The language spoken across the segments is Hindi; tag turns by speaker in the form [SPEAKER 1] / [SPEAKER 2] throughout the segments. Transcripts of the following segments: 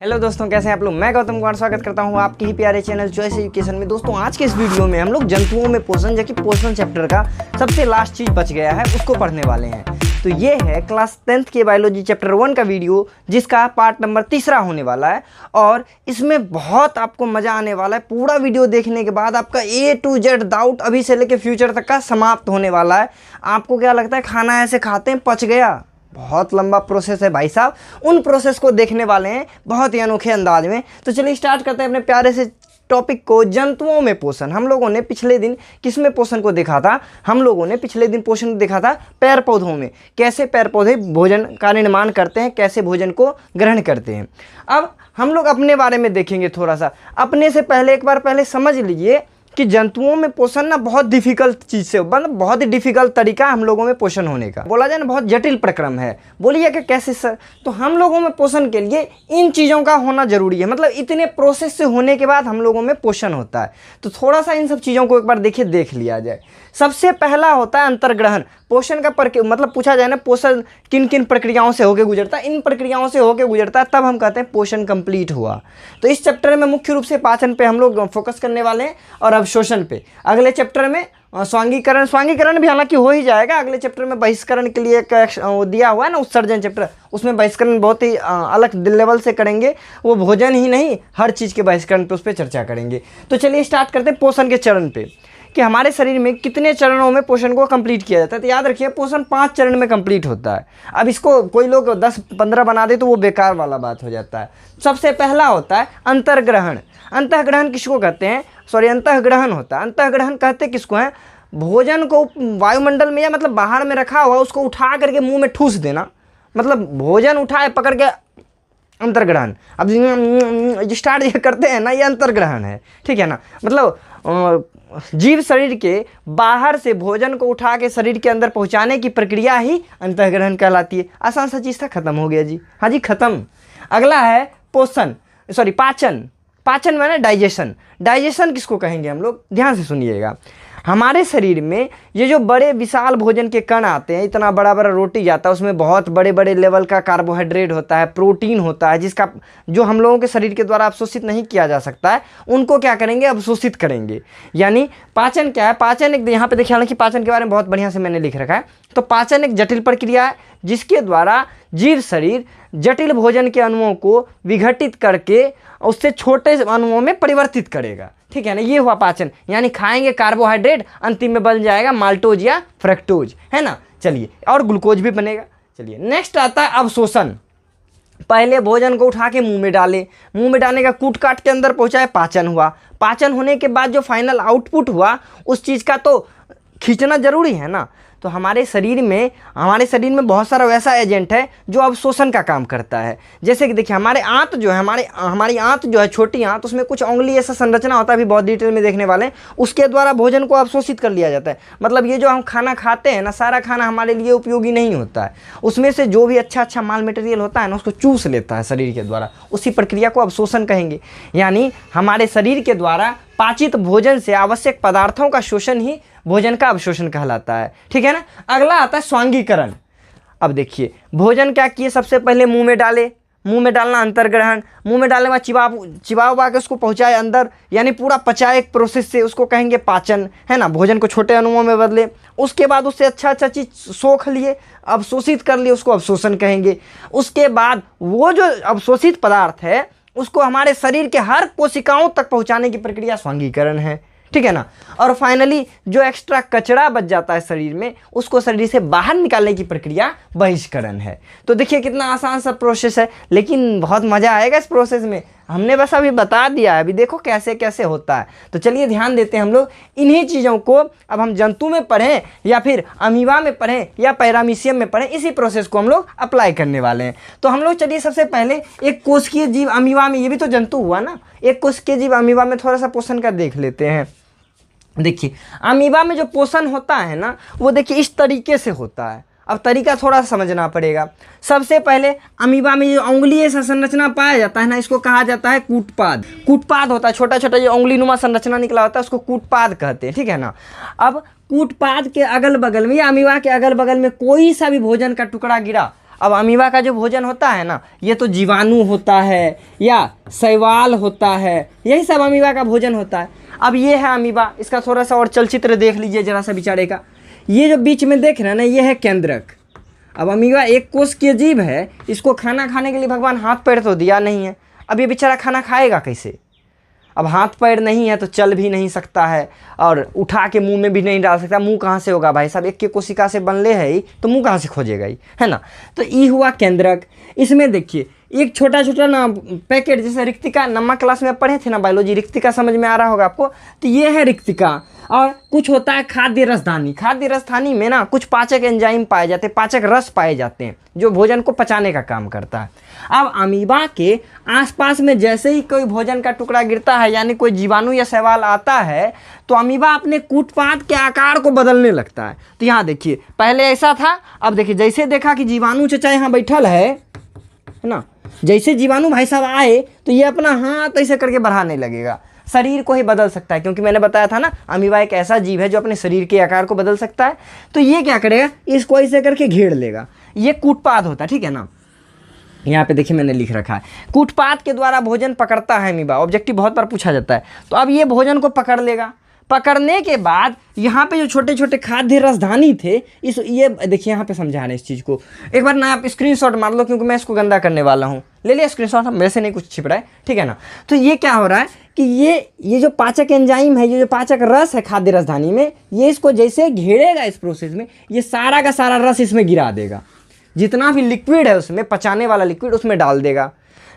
[SPEAKER 1] हेलो दोस्तों, कैसे हैं आप लोग। मैं गौतम कुमार स्वागत करता हूं आपके ही प्यारे चैनल चॉइस एजुकेशन में। दोस्तों आज के इस वीडियो में हम लोग जंतुओं में पोषण जो कि पोषण चैप्टर का सबसे लास्ट चीज बच गया है उसको पढ़ने वाले हैं। तो ये है क्लास 10th के बायोलॉजी चैप्टर 1 का वीडियो, जिसका पार्ट नंबर 3 होने वाला है और इसमें बहुत आपको मज़ा आने वाला है। पूरा वीडियो देखने के बाद आपका A to Z डाउट अभी से लेकर फ्यूचर तक का समाप्त होने वाला है। आपको क्या लगता है खाना ऐसे खाते हैं पच गया? बहुत लंबा प्रोसेस है भाई साहब। उन प्रोसेस को देखने वाले हैं बहुत ही अनोखे अंदाज में। तो चलिए स्टार्ट करते हैं अपने प्यारे से टॉपिक को, जंतुओं में पोषण। हम लोगों ने पिछले दिन किसमें पोषण को देखा था? हम लोगों ने पिछले दिन पोषण को देखा था पेड़ पौधों में। कैसे पेड़ पौधे भोजन का निर्माण करते हैं, कैसे भोजन को ग्रहण करते हैं। अब हम लोग अपने बारे में देखेंगे थोड़ा सा। अपने से पहले एक बार पहले समझ लीजिए कि जंतुओं में पोषण ना बहुत डिफिकल्ट चीज़ से, मतलब बहुत ही डिफिकल्ट तरीका हम लोगों में पोषण होने का। बोला जाए ना बहुत जटिल प्रक्रम है। बोलिए कि कैसे सर? तो हम लोगों में पोषण के लिए इन चीज़ों का होना जरूरी है, मतलब इतने प्रोसेस से होने के बाद हम लोगों में पोषण होता है। तो थोड़ा सा इन सब चीज़ों को एक बार देखिए, देख लिया जाए। सबसे पहला होता है अंतर्ग्रहण। पोषण का मतलब पूछा जाए ना पोषण किन किन प्रक्रियाओं से होकर गुजरता है, इन प्रक्रियाओं से होकर गुजरता है, तब हम कहते हैं पोषण कंप्लीट हुआ। तो इस चैप्टर में मुख्य रूप से पाचन पे हम लोग फोकस करने वाले हैं और अवशोषण पे। अगले चैप्टर में स्वांगीकरण भी हालांकि हो ही जाएगा। अगले चैप्टर में बहिष्करण के लिए एक दिया हुआ है ना, उत्सर्जन चैप्टर, उसमें बहिष्करण बहुत ही अलग लेवल से करेंगे। वो भोजन ही नहीं, हर चीज़ के बहिष्करण पे उस पर चर्चा करेंगे। तो चलिए स्टार्ट करते हैं पोषण के चरण पे, कि हमारे शरीर में कितने चरणों में पोषण को कंप्लीट किया जाता है। तो याद रखिए पोषण 5 चरण में कंप्लीट होता है। अब इसको कोई लोग 10-15 बना दे तो वो बेकार वाला बात हो जाता है। सबसे पहला होता है अंतर्ग्रहण। अंतःग्रहण किसको कहते हैं? अंतःग्रहण होता है। अंतःग्रहण कहते किसको है? भोजन को वायुमंडल में या मतलब बाहर में रखा हुआ उसको उठा करके मुंह में ठूस देना, मतलब भोजन उठाए पकड़ के अंतर्ग्रहण। अब स्टार्ट करते हैं ना, ये अंतर्ग्रहण है, ठीक है ना। मतलब जीव शरीर के बाहर से भोजन को उठा के शरीर के अंदर पहुंचाने की प्रक्रिया ही अंतःग्रहण कहलाती है। आसान सा चीज़ था, खत्म हो गया जी। हाँ जी, खत्म। अगला है पाचन। पाचन माने डाइजेशन। डाइजेशन किसको कहेंगे हम लोग? ध्यान से सुनिएगा। हमारे शरीर में ये जो बड़े विशाल भोजन के कण आते हैं, इतना बड़ा बड़ा रोटी जाता है, उसमें बहुत बड़े बड़े लेवल का कार्बोहाइड्रेट होता है, प्रोटीन होता है, जिसका जो हम लोगों के शरीर के द्वारा अवशोषित नहीं किया जा सकता है, उनको क्या करेंगे? अवशोषित करेंगे। यानी पाचन क्या है? पाचन एक, यहाँ पे देखिए हालांकि पाचन के बारे में बहुत बढ़िया से मैंने लिख रखा है। तो पाचन एक जटिल प्रक्रिया है जिसके द्वारा जीव शरीर जटिल भोजन के अणुओं को विघटित करके उससे छोटे अणुओं में परिवर्तित करेगा, ठीक है ना। ये हुआ पाचन। यानी खाएंगे कार्बोहाइड्रेट, अंतिम में बन जाएगा माल्टोज या फ्रक्टोज, है ना। चलिए, और ग्लूकोज भी बनेगा। चलिए नेक्स्ट आता है अवशोषण। पहले भोजन को उठा के मुंह में डाले, मुंह में डालने का कूट काट के अंदर पहुंचाए, पाचन हुआ। पाचन होने के बाद जो फाइनल आउटपुट हुआ उस चीज़ का तो खींचना जरूरी है ना। तो हमारे शरीर में बहुत सारा वैसा एजेंट है जो अवशोषण का काम करता है। जैसे कि देखिए हमारी आंत जो है छोटी आंत, उसमें कुछ उंगली ऐसा संरचना होता है, अभी बहुत डिटेल में देखने वाले हैं। उसके द्वारा भोजन को अवशोषित कर लिया जाता है। मतलब ये जो हम खाना खाते हैं ना, सारा खाना हमारे लिए उपयोगी नहीं होता है। उसमें से जो भी अच्छा माल मटेरियल होता है ना, उसको चूस लेता है शरीर के द्वारा। उसी प्रक्रिया को अवशोषण कहेंगे। यानी हमारे शरीर के द्वारा पाचित भोजन से आवश्यक पदार्थों का शोषण ही भोजन का अवशोषण कहलाता है, ठीक है ना। अगला आता है स्वांगीकरण। अब देखिए भोजन क्या किए, सबसे पहले मुंह में डाले, मुंह में डालना अंतर्ग्रहण। मुंह में डालने के बाद चिबा के उसको पहुंचाए अंदर, यानी पूरा पचाए एक प्रोसेस से, उसको कहेंगे पाचन, है ना। भोजन को छोटे अणुओं में बदले, उसके बाद उससे अच्छा चीज़ सोख लिए, अवशोषित कर लिए, उसको अवशोषण कहेंगे। उसके बाद वो जो अवशोषित पदार्थ है उसको हमारे शरीर के हर कोशिकाओं तक पहुंचाने की प्रक्रिया स्वांगीकरण है, ठीक है ना। और फाइनली जो एक्स्ट्रा कचरा बच जाता है शरीर में, उसको शरीर से बाहर निकालने की प्रक्रिया बहिष्करण है। तो देखिए कितना आसान सा प्रोसेस है, लेकिन बहुत मज़ा आएगा इस प्रोसेस में। हमने बस अभी बता दिया है, अभी देखो कैसे कैसे होता है। तो चलिए ध्यान देते हैं हम लोग इन्हीं चीज़ों को। अब हम जंतु में पढ़ें या फिर अमीबा में पढ़ें या पैरामीशियम में पढ़ें, इसी प्रोसेस को हम लोग अप्लाई करने वाले हैं। तो हम लोग चलिए सबसे पहले एक कोशिकीय जीव अमीबा में, ये भी तो जंतु हुआ ना, एक कोशिकीय जीव अमीबा में थोड़ा सा पोषण का देख लेते हैं। देखिए अमीबा में जो पोषण होता है ना, वो देखिए इस तरीके से होता है। अब तरीका थोड़ा समझना पड़ेगा। सबसे पहले अमीबा में जो उंगली ऐसा संरचना पाया जाता है ना, इसको कहा जाता है कूटपाद। कूटपाद होता है, छोटा छोटा जो उंगली नुमा संरचना निकला होता है उसको कूटपाद कहते हैं, ठीक है ना। अब कूटपाद के अगल बगल में या अमीबा के अगल बगल में कोई सा भी भोजन का टुकड़ा गिरा, अब अमीबा का जो भोजन होता है ना, ये तो जीवाणु होता है या शैवाल होता है, यही सब अमीबा का भोजन होता है। अब ये है अमीबा, इसका थोड़ा सा और चलचित्र देख लीजिए जरा सा बेचारे का। ये जो बीच में देख रहे हैं ना, ये है केंद्रक। अब अमीबा एक कोशिकीय जीव है, इसको खाना खाने के लिए भगवान हाथ पैर तो दिया नहीं है। अब ये बेचारा खाना खाएगा कैसे? अब हाथ पैर नहीं है तो चल भी नहीं सकता है और उठा के मुंह में भी नहीं डाल सकता। मुंह कहाँ से होगा भाई साहब, एक के कोशिका से बनले है ही, तो मुंह कहाँ से खोजेगा ही, है ना। तो ये हुआ केंद्रक। इसमें देखिए एक छोटा छोटा ना पैकेट, जैसे रिक्तिका, नमक क्लास में पढ़े थे ना बायोलॉजी, रिक्तिका समझ में आ रहा होगा आपको। तो ये है रिक्तिका। और कुछ होता है खाद्य रसधानी। खाद्य रसधानी में ना कुछ पाचक एंजाइम पाए जाते हैं, पाचक रस पाए जाते हैं, जो भोजन को पचाने का काम करता है। अब अमीबा के आसपास में जैसे ही कोई भोजन का टुकड़ा गिरता है, यानी कोई जीवाणु या शैवाल आता है, तो अमीबा अपने कूटपाद के आकार को बदलने लगता है। तो यहाँ देखिए, पहले ऐसा था, अब देखिए जैसे देखा कि जीवाणु चचा यहाँ बैठल है ना, जैसे जीवाणु भाई साहब आए तो ये अपना हाथ ऐसे करके बढ़ाने लगेगा। शरीर को ही बदल सकता है, क्योंकि मैंने बताया था ना, अमीबा एक ऐसा जीव है जो अपने शरीर के आकार को बदल सकता है। तो ये क्या करेगा, इसको ऐसे करके घेर लेगा। ये कूटपाद होता है, ठीक है ना। यहाँ पे देखिए मैंने लिख रखा है, कूटपाद के द्वारा भोजन पकड़ता है अमीबा। ऑब्जेक्टिव बहुत बार पूछा जाता है। तो अब ये भोजन को पकड़ लेगा। पकड़ने के बाद यहाँ पे जो छोटे छोटे खाद्य रसधानी थे, ये देखिए यहाँ पे समझा रहे हैं इस चीज़ को। एक बार ना आप स्क्रीनशॉट मार लो, क्योंकि मैं इसको गंदा करने वाला हूँ। ले लिया स्क्रीनशॉट, मेरे से नहीं कुछ छिप रहा है, ठीक है ना। तो ये क्या हो रहा है कि ये जो पाचक एंजाइम है, ये जो पाचक रस है खाद्य रसधानी में, ये इसको जैसे घेरेगा इस प्रोसेस में, ये सारा का सारा रस इसमें गिरा देगा। जितना भी लिक्विड है उसमें, पचाने वाला लिक्विड उसमें डाल देगा।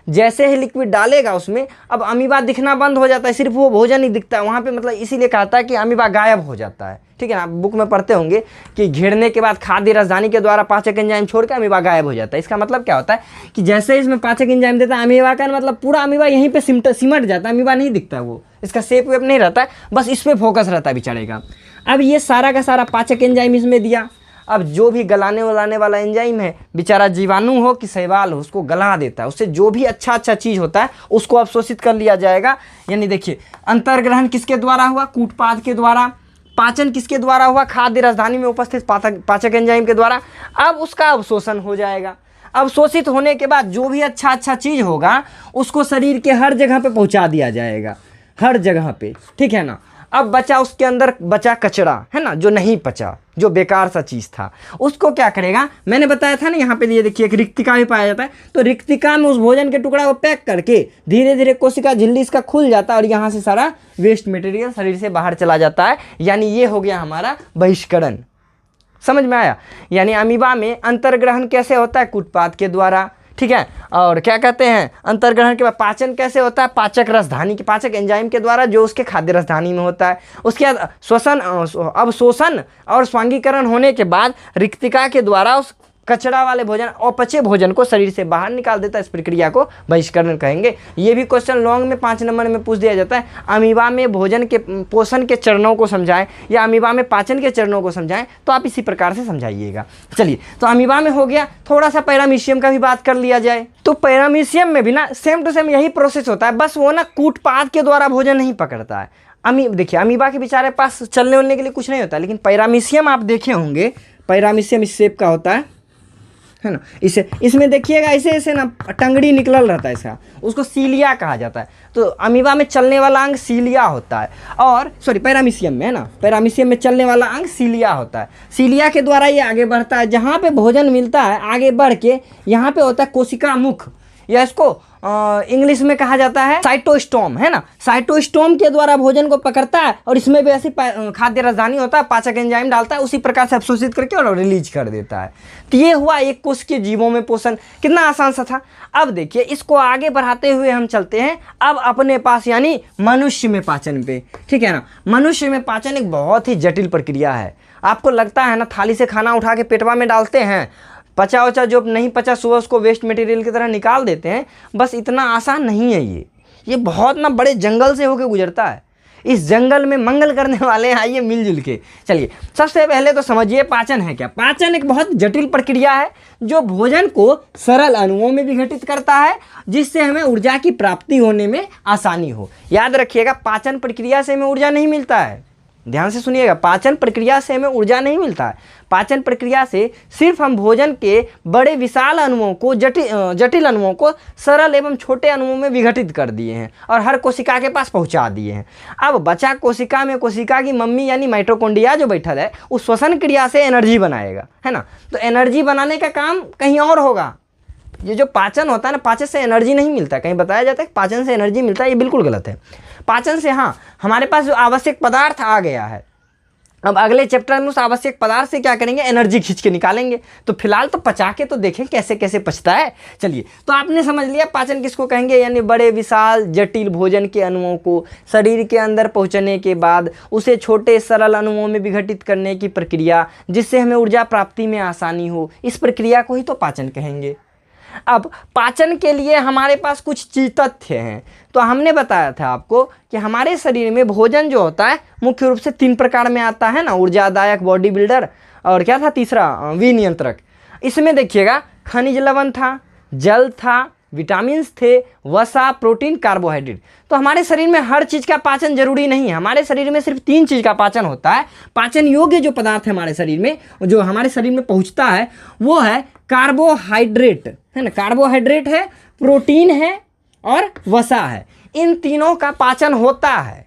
[SPEAKER 1] जैसे ही लिक्विड डालेगा उसमें, अब अमीबा दिखना बंद हो जाता है, सिर्फ वो भोजन ही दिखता है वहाँ पे। मतलब इसीलिए कहता है कि अमीबा गायब हो जाता है, ठीक है ना। बुक में पढ़ते होंगे कि घेरने के बाद खाद्य रसधानी के द्वारा पाचक एंजाइम छोड़ के अमीबा गायब हो जाता है। इसका मतलब क्या होता है कि जैसे इसमें पाचक एंजाइम देता है अमीबा का, मतलब पूरा अमीबा यहीं पे सिमट जाता है। अमीबा नहीं दिखता है, वो इसका शेप वेप नहीं रहता है, बस इस पर फोकस रहता है बेचारे का। अब ये सारा का सारा पाचक एंजाइम इसमें दिया। अब जो भी गलाने वलाने वाला एंजाइम है, बेचारा जीवाणु हो कि शैवाल हो, उसको गला देता है। उससे जो भी अच्छा चीज़ होता है उसको अवशोषित कर लिया जाएगा। यानी देखिए, अंतर्ग्रहण किसके द्वारा हुआ, कूटपाद के द्वारा। पाचन किसके द्वारा हुआ, खाद्य राजधानी में उपस्थित पाचक एंजाइम के द्वारा। अब उसका अवशोषण हो जाएगा। अवशोषित होने के बाद जो भी अच्छा चीज़ होगा उसको शरीर के हर जगह पे पहुंचा दिया जाएगा, हर जगह पे, ठीक है ना। अब बचा उसके अंदर बचा कचरा, है ना, जो नहीं पचा, जो बेकार सा चीज़ था, उसको क्या करेगा, मैंने बताया था ना यहाँ पे, ये देखिए एक रिक्तिका भी पाया जाता है। तो रिक्तिका में उस भोजन के टुकड़ा को पैक करके धीरे धीरे कोशिका झिल्ली इसका खुल जाता है और यहाँ से सारा वेस्ट मटेरियल शरीर से बाहर चला जाता है। यानी ये हो गया हमारा बहिष्करण। समझ में आया। यानी अमीबा में अंतर्ग्रहण कैसे होता है, कूटपाद के द्वारा, ठीक है। और क्या कहते हैं, अंतर्ग्रहण के बाद पाचन कैसे होता है, पाचक रसधानी के, पाचक एंजाइम के द्वारा, जो उसके खाद्य रसधानी में होता है। उसके बाद श्वसन, अवशोषण और स्वांगीकरण होने के बाद रिक्तिका के द्वारा उस कचरा वाले भोजन, अपचे भोजन को शरीर से बाहर निकाल देता है। इस प्रक्रिया को बहिष्करण कहेंगे। ये भी क्वेश्चन लॉन्ग में 5 नंबर में पूछ दिया जाता है। अमीबा में भोजन के पोषण के चरणों को समझाएं या अमीबा में पाचन के चरणों को समझाएं, तो आप इसी प्रकार से समझाइएगा। चलिए, तो अमीबा में हो गया। थोड़ा सा पैरामीशियम का भी बात कर लिया जाए। तो पैरामीशियम में भी ना सेम टू सेम यही प्रोसेस होता है, बस वो ना कूटपाद के द्वारा भोजन नहीं पकड़ता है। देखिए, अमीबा के बेचारे पास चलने उलने के लिए कुछ नहीं होता, लेकिन पैरामीशियम आप देखे होंगे, पैरामीशियम इस शेप का होता है ना। इसे इसमें देखिएगा ऐसे ऐसे ना टंगड़ी निकल रहता है इसका, उसको सीलिया कहा जाता है। तो अमीबा में चलने वाला अंग सीलिया होता है, और सॉरी पैरामीशियम में है ना, पैरामीशियम में चलने वाला अंग सीलिया होता है। सीलिया के द्वारा ये आगे बढ़ता है, जहाँ पे भोजन मिलता है आगे बढ़ के यहाँ पे होता है कोशिका मुख, या इसको इंग्लिश में कहा जाता है साइटोस्टोम, है ना। साइटोस्टोम के द्वारा भोजन को पकड़ता है और इसमें भी ऐसी खाद्य राजधानी होता है, पाचक एंजाइम डालता है, उसी प्रकार से अवशोषित करके और रिलीज कर देता है। तो ये हुआ एक कोश के जीवों में पोषण। कितना आसान सा था। अब देखिए, इसको आगे बढ़ाते हुए हम चलते हैं अब अपने पास, यानी मनुष्य में पाचन पे, ठीक है ना। मनुष्य में पाचन एक बहुत ही जटिल प्रक्रिया है। आपको लगता है ना, थाली से खाना उठा के पेटवा में डालते हैं, पचा वचा जो नहीं पचा सुबह उसको वेस्ट मटेरियल की तरह निकाल देते हैं, बस इतना आसान नहीं है ये बहुत ना बड़े जंगल से होकर गुजरता है। इस जंगल में मंगल करने वाले हैं, आइए मिलजुल के। चलिए, सबसे पहले तो समझिए पाचन है क्या। पाचन एक बहुत जटिल प्रक्रिया है जो भोजन को सरल अणुओं में विघटित करता है, जिससे हमें ऊर्जा की प्राप्ति होने में आसानी हो। याद रखिएगा, पाचन प्रक्रिया से हमें ऊर्जा नहीं मिलता है, ध्यान से सुनिएगा, पाचन प्रक्रिया से हमें ऊर्जा नहीं मिलता है। पाचन प्रक्रिया से सिर्फ हम भोजन के बड़े विशाल अणुओं को जटिल अणुओं को सरल एवं छोटे अणुओं में विघटित कर दिए हैं और हर कोशिका के पास पहुंचा दिए हैं। अब बचा कोशिका में कोशिका की मम्मी यानी माइटोकॉन्ड्रिया जो बैठल है, उस श्वसन क्रिया से एनर्जी बनाएगा, है ना। तो एनर्जी बनाने का काम कहीं और होगा। ये जो पाचन होता है ना, पाचन से एनर्जी नहीं मिलता। कहीं बताया जाता है कि पाचन से एनर्जी मिलता है, ये बिल्कुल गलत है। पाचन से हाँ, हमारे पास जो आवश्यक पदार्थ आ गया है, अब अगले चैप्टर में उस आवश्यक पदार्थ से क्या करेंगे, एनर्जी खींच के निकालेंगे। तो फिलहाल तो पचा के तो देखें कैसे कैसे पचता है। चलिए, तो आपने समझ लिया पाचन किसको कहेंगे, यानी बड़े विशाल जटिल भोजन के अणुओं को शरीर के अंदर पहुंचने के बाद उसे छोटे सरल अणुओं में विघटित करने की प्रक्रिया, जिससे हमें ऊर्जा प्राप्ति में आसानी हो, इस प्रक्रिया को ही तो पाचन कहेंगे। अब पाचन के लिए हमारे पास कुछ चीज तथ्य हैं। तो हमने बताया था आपको कि हमारे शरीर में भोजन जो होता है मुख्य रूप से 3 प्रकार में आता है ना, ऊर्जादायक, बॉडी बिल्डर और क्या था तीसरा, विनियंत्रक। इसमें देखिएगा खनिज लवण था, जल था, विटामिन्स थे, वसा, प्रोटीन, कार्बोहाइड्रेट। तो हमारे शरीर में हर चीज़ का पाचन जरूरी नहीं है। हमारे शरीर में सिर्फ 3 चीज़ का पाचन होता है। पाचन योग्य जो पदार्थ है हमारे शरीर में, जो हमारे शरीर में पहुंचता है, वो है कार्बोहाइड्रेट, है ना, कार्बोहाइड्रेट है, प्रोटीन है और वसा है। इन तीनों का पाचन होता है,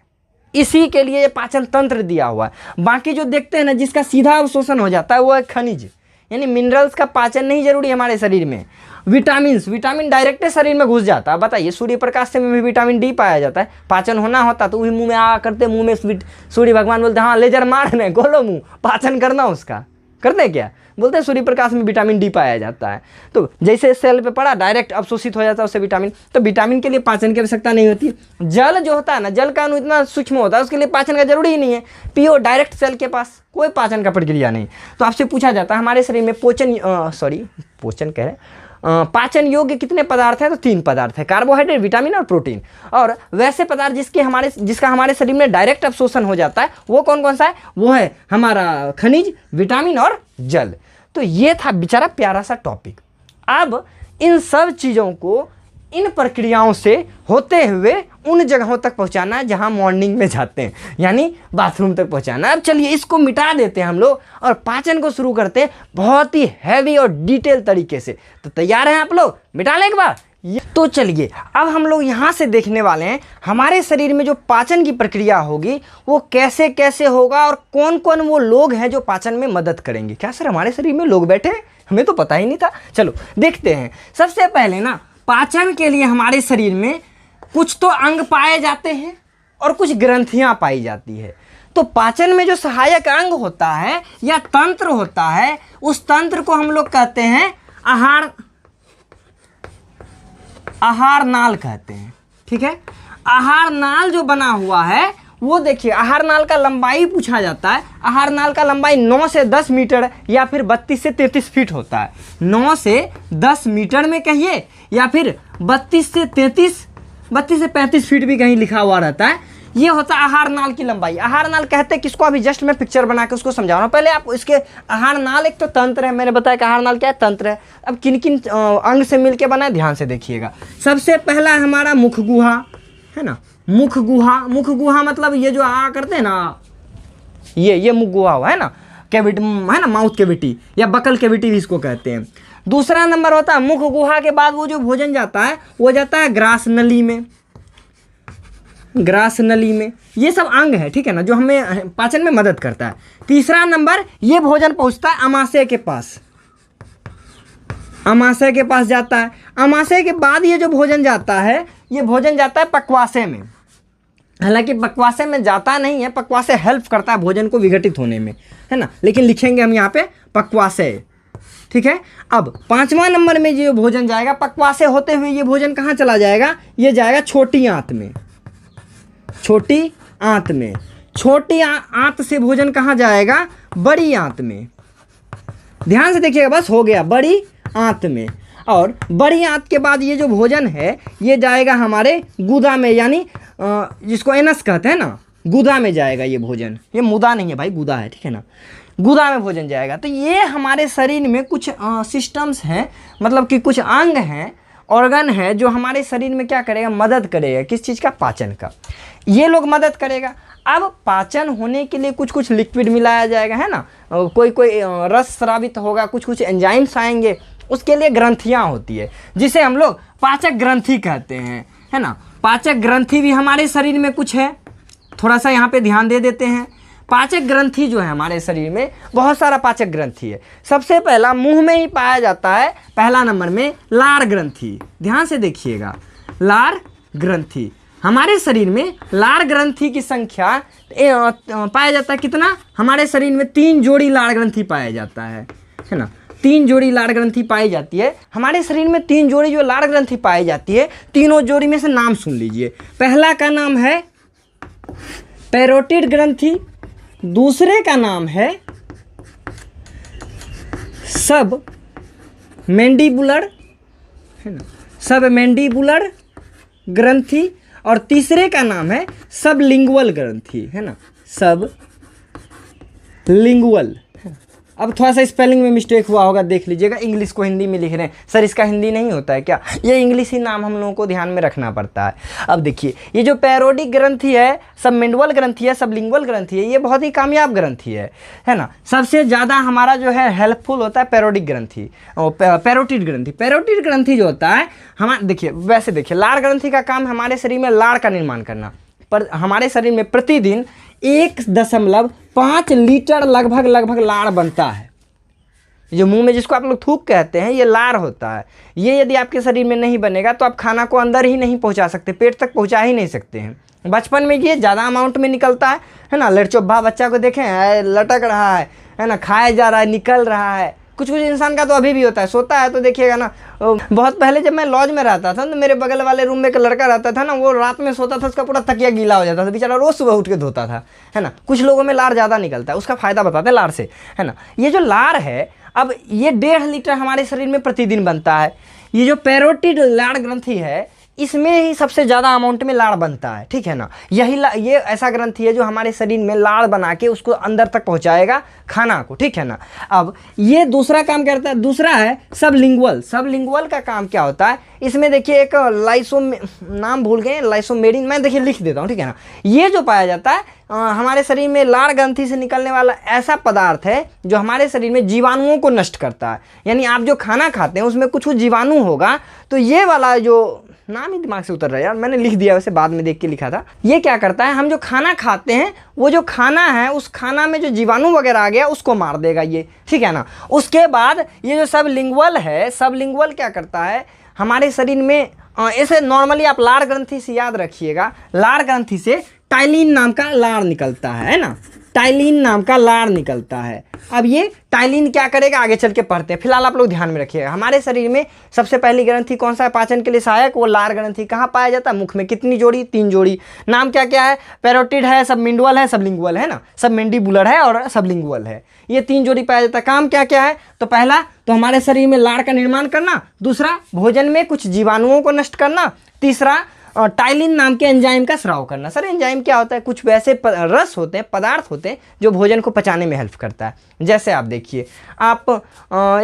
[SPEAKER 1] इसी के लिए पाचन तंत्र दिया हुआ है। बाकी जो देखते हैं ना, जिसका सीधा अवशोषण हो जाता है, वो है खनिज यानी मिनरल्स का पाचन नहीं जरूरी हमारे शरीर में। विटामिन डायरेक्ट शरीर में घुस जाता है। बताइए, सूर्य प्रकाश से में विटामिन डी पाया जाता है। पाचन होना होता तो वही मुंह में आ करते, मुंह में सूर्य भगवान बोलते हाँ लेजर मारने, खोलो मुंह, पाचन करना उसका। करते क्या, बोलते हैं सूर्य प्रकाश में विटामिन डी पाया जाता है। तो जैसे सेल पे पड़ा, डायरेक्ट अवशोषित हो जाता है उससे विटामिन। तो विटामिन के लिए पाचन की आवश्यकता नहीं होती। जल जो होता है ना, जल का अणु इतना सूक्ष्म होता है, उसके लिए पाचन का जरूरी ही नहीं है। पियो डायरेक्ट सेल के पास, कोई पाचन का प्रक्रिया नहीं। तो आपसे पूछा जाता है हमारे शरीर में पाचन योग्य कितने पदार्थ हैं, तो 3 पदार्थ है, कार्बोहाइड्रेट, विटामिन और प्रोटीन। और वैसे पदार्थ जिसका हमारे शरीर में डायरेक्ट अवशोषण हो जाता है, वो कौन कौन सा है, वो है हमारा खनिज, विटामिन और जल। तो ये था बेचारा प्यारा सा टॉपिक। अब इन सब चीज़ों को इन प्रक्रियाओं से होते हुए उन जगहों तक पहुंचाना है जहां मॉर्निंग में जाते हैं, यानी बाथरूम तक पहुंचाना। अब चलिए इसको मिटा देते हैं हम लोग और पाचन को शुरू करते हैं बहुत ही हैवी और डिटेल तरीके से। तो तैयार हैं आप लोग, मिटा लें एक बार। तो चलिए अब हम लोग यहाँ से देखने वाले हैं हमारे शरीर में जो पाचन की प्रक्रिया होगी वो कैसे कैसे होगा और कौन कौन वो लोग हैं जो पाचन में मदद करेंगे। क्या सर हमारे शरीर में लोग बैठे हैं, हमें तो पता ही नहीं था। चलो देखते हैं। सबसे पहले ना, पाचन के लिए हमारे शरीर में कुछ तो अंग पाए जाते हैं और कुछ ग्रंथियां पाई जाती है। तो पाचन में जो सहायक अंग होता है या तंत्र होता है, उस तंत्र को हम लोग कहते हैं आहार नाल कहते हैं। ठीक है, आहार नाल जो बना हुआ है वो देखिए, आहार नाल का लंबाई पूछा जाता है। आहार नाल का लंबाई 9 से 10 मीटर या फिर 32 से 33 फीट होता है। 9 से 10 मीटर में कहिए या फिर 32 से 35 फीट भी कहीं लिखा हुआ रहता है। ये होता है आहार नाल की लंबाई। आहार नाल कहते हैं किसको, अभी जस्ट मैं पिक्चर बना के उसको समझा रहा हूँ। पहले आप इसके आहार नाल, एक तो तंत्र है, मैंने बताया कि आहार नाल क्या है, तंत्र है। अब किन किन अंग से मिलके बना है ध्यान से देखिएगा। सबसे पहला है हमारा मुख गुहा, है ना, मुख गुहा मतलब ये जो करते हैं ना, ये मुख गुहा हुआ है ना, कैविटी है ना, माउथ कैविटी या बकल कैविटी भी इसको कहते हैं। दूसरा नंबर होता है मुख गुहा के बाद वो जो भोजन जाता है वो जाता है ग्रास नली में। ये सब अंग है, ठीक है ना, जो हमें पाचन में मदद करता है। तीसरा नंबर, ये भोजन पहुंचता है अमाशय के पास जाता है। अमाशय के बाद ये जो भोजन जाता है, ये भोजन जाता है पक्वाशय में। हालांकि पक्वाशय में जाता नहीं है, पक्वाशय हेल्प करता है भोजन को विघटित होने में, है ना, लेकिन लिखेंगे हम यहाँ पे पक्वाशय। ठीक है, अब 5वां नंबर में जो भोजन जाएगा, पक्वाशय होते हुए ये भोजन कहाँ चला जाएगा, ये जाएगा छोटी आंत में। छोटी आंत से भोजन कहाँ जाएगा, बड़ी आंत में। ध्यान से देखिएगा, बस हो गया, बड़ी आंत में। और बड़ी आंत के बाद ये जो भोजन है ये जाएगा हमारे गुदा में, यानी जिसको एनस कहते हैं ना, गुदा में जाएगा ये भोजन। ये मुदा नहीं है भाई, गुदा है, ठीक है ना, गुदा में भोजन जाएगा। तो ये हमारे शरीर में कुछ सिस्टम्स हैं, मतलब कि कुछ अंग हैं, ऑर्गन है जो हमारे शरीर में क्या करेगा, मदद करेगा। किस चीज़ का, पाचन का। ये लोग मदद करेगा। अब पाचन होने के लिए कुछ कुछ लिक्विड मिलाया जाएगा, है ना, कोई कोई रस स्रावित होगा, कुछ कुछ एंजाइम्स आएंगे, उसके लिए ग्रंथियाँ होती है जिसे हम लोग पाचक ग्रंथि कहते हैं, है ना। पाचक ग्रंथि भी हमारे शरीर में कुछ है, थोड़ा सा यहाँ पे ध्यान दे देते हैं। पाचक ग्रंथि जो है हमारे शरीर में बहुत सारा पाचक ग्रंथि है। सबसे पहला मुंह में ही पाया जाता है, पहला नंबर में लार ग्रंथि। ध्यान से देखिएगा, लार ग्रंथि। हमारे शरीर में लार ग्रंथि की संख्या पाया जाता है कितना, हमारे शरीर में 3 जोड़ी लार ग्रंथि पाया जाता है ना। 3 जोड़ी लार ग्रंथि पाई जाती है हमारे शरीर में। 3 जोड़ी जो लार ग्रंथि पाई जाती है, तीनों जोड़ी में से नाम सुन लीजिए। पहला का नाम है पैरोटिड ग्रंथि, दूसरे का नाम है सब मैंडिबुलर, है ना, सब मैंडिबुलर ग्रंथि, और तीसरे का नाम है सबलिंगुअल ग्रंथि, है ना, सब लिंगुअल। अब थोड़ा सा स्पेलिंग में मिस्टेक हुआ होगा, देख लीजिएगा। इंग्लिश को हिंदी में लिख रहे हैं सर, इसका हिंदी नहीं होता है क्या? ये इंग्लिश ही नाम हम लोगों को ध्यान में रखना पड़ता है। अब देखिए, ये जो पैरोडिक ग्रंथि है, सबमेंडुअल ग्रंथि है, सबलिंगुअल ग्रंथि है, ये बहुत ही कामयाब ग्रंथि है ना। सबसे ज़्यादा हमारा जो है हेल्पफुल होता है पैरोडिक ग्रंथि, पैरोटिड ग्रंथि। पैरोटिड ग्रंथि जो होता है हमारे, देखिए वैसे देखिए, लार ग्रंथि का काम हमारे शरीर में लार का निर्माण करना, पर हमारे शरीर में प्रतिदिन 1.5 लीटर लगभग लार बनता है। जो मुंह में जिसको आप लोग थूक कहते हैं, ये लार होता है। ये यदि आपके शरीर में नहीं बनेगा तो आप खाना को अंदर ही नहीं पहुंचा सकते, पेट तक पहुंचा ही नहीं सकते हैं। बचपन में ये ज़्यादा अमाउंट में निकलता है ना। लड़चोब्बा बच्चा को देखें, लटक रहा है ना, खाया जा रहा है, निकल रहा है। कुछ कुछ इंसान का तो अभी भी होता है, सोता है तो देखिएगा ना। बहुत पहले जब मैं लॉज में रहता था तो मेरे बगल वाले रूम में एक लड़का रहता था ना, वो रात में सोता था, उसका पूरा तकिया गीला हो जाता था, बेचारा रोज सुबह उठ के धोता था, है ना। कुछ लोगों में लार ज़्यादा निकलता है, उसका फायदा बताते हैं लार से, है ना। ये जो लार है, अब ये 1.5 लीटर हमारे शरीर में प्रतिदिन बनता है। ये जो पैरोटिड लार ग्रंथि है, इसमें ही सबसे ज़्यादा अमाउंट में लाड़ बनता है, ठीक है ना। ये ऐसा ग्रंथि है जो हमारे शरीर में लाड़ बना के उसको अंदर तक पहुंचाएगा खाना को, ठीक है ना। अब ये दूसरा काम करता है, दूसरा है सबलिंगुअल। सबलिंगुअल का काम क्या होता है, इसमें देखिए एक नाम भूल गए, लाइसोमेरिन, मैं देखिए लिख देता हूँ, ठीक है ना। ये जो पाया जाता है हमारे शरीर में लाड़ ग्रंथि से निकलने वाला ऐसा पदार्थ है जो हमारे शरीर में जीवाणुओं को नष्ट करता है। यानी आप जो खाना खाते हैं उसमें कुछ जीवाणु होगा, तो ये वाला जो नाम ही दिमाग से उतर रहा है यार, मैंने लिख दिया, वैसे बाद में देख के लिखा था। ये क्या करता है, हम जो खाना खाते हैं वो जो खाना है, उस खाना में जो जीवाणु वगैरह आ गया उसको मार देगा ये, ठीक है ना। उसके बाद ये जो सबलिंगुअल है, सबलिंगुअल क्या करता है हमारे शरीर में, ऐसे नॉर्मली आप लार ग्रंथि से याद रखिएगा, लार ग्रंथि से टाइलिन नाम का लार निकलता है ना, टाइलिन नाम का लार निकलता है। अब ये टाइलिन क्या करेगा आगे चल के पढ़ते हैं, फिलहाल आप लोग ध्यान में रखिएगा। हमारे शरीर में सबसे पहली ग्रंथि कौन सा है पाचन के लिए सहायक, वो लार ग्रंथि। कहाँ पाया जाता है, मुख में। कितनी जोड़ी, 3 जोड़ी। नाम क्या क्या है, पैरोटिड है, सबमिंडुअल है, सबलिंगुअल है ना, सबमेंडिबुलर है और सबलिंगुअल है। ये 3 जोड़ी पाया जाता है। काम क्या क्या है, तो पहला तो हमारे शरीर में लार का निर्माण करना, दूसरा भोजन में कुछ जीवाणुओं को नष्ट करना, तीसरा टाइलिन नाम के एंजाइम का स्राव करना। सर एंजाइम क्या होता है, कुछ वैसे रस होते हैं, पदार्थ होते हैं जो भोजन को पचाने में हेल्प करता है। जैसे आप देखिए, आप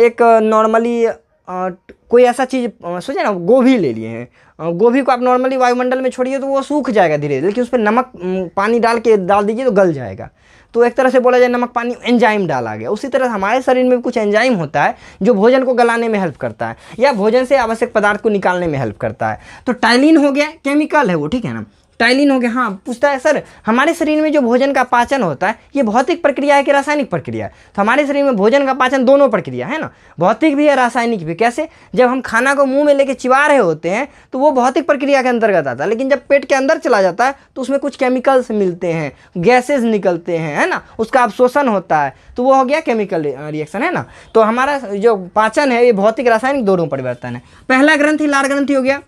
[SPEAKER 1] एक नॉर्मली कोई ऐसा चीज़ सोचिए ना, गोभी ले लिए हैं, गोभी को आप नॉर्मली वायुमंडल में छोड़िए तो वो सूख जाएगा धीरे धीरे, लेकिन उस पर नमक पानी डाल दीजिए तो गल जाएगा। तो एक तरह से बोला जाए नमक पानी एंजाइम डाला गया। उसी तरह हमारे शरीर में कुछ एंजाइम होता है जो भोजन को गलाने में हेल्प करता है या भोजन से आवश्यक पदार्थ को निकालने में हेल्प करता है। तो टाइलिन हो गया, केमिकल है वो, ठीक है ना। टाइलिन हो गया। हाँ, पूछता है सर हमारे शरीर में जो भोजन का पाचन होता है ये भौतिक प्रक्रिया है कि रासायनिक प्रक्रिया है? तो हमारे शरीर में भोजन का पाचन दोनों प्रक्रिया है ना, भौतिक भी है रासायनिक भी। कैसे, जब हम खाना को मुंह में लेके चिबा रहे होते हैं तो वो भौतिक प्रक्रिया के अंतर्गत आता है, लेकिन जब पेट के अंदर चला जाता है तो उसमें कुछ केमिकल्स मिलते हैं, गैसेज निकलते हैं, है ना, उसका अवशोषण होता है, तो वो हो गया केमिकल रिएक्शन, है ना। तो हमारा जो पाचन है ये भौतिक रासायनिक दोनों परिवर्तन है। पहला ग्रंथि लार ग्रंथि हो गया।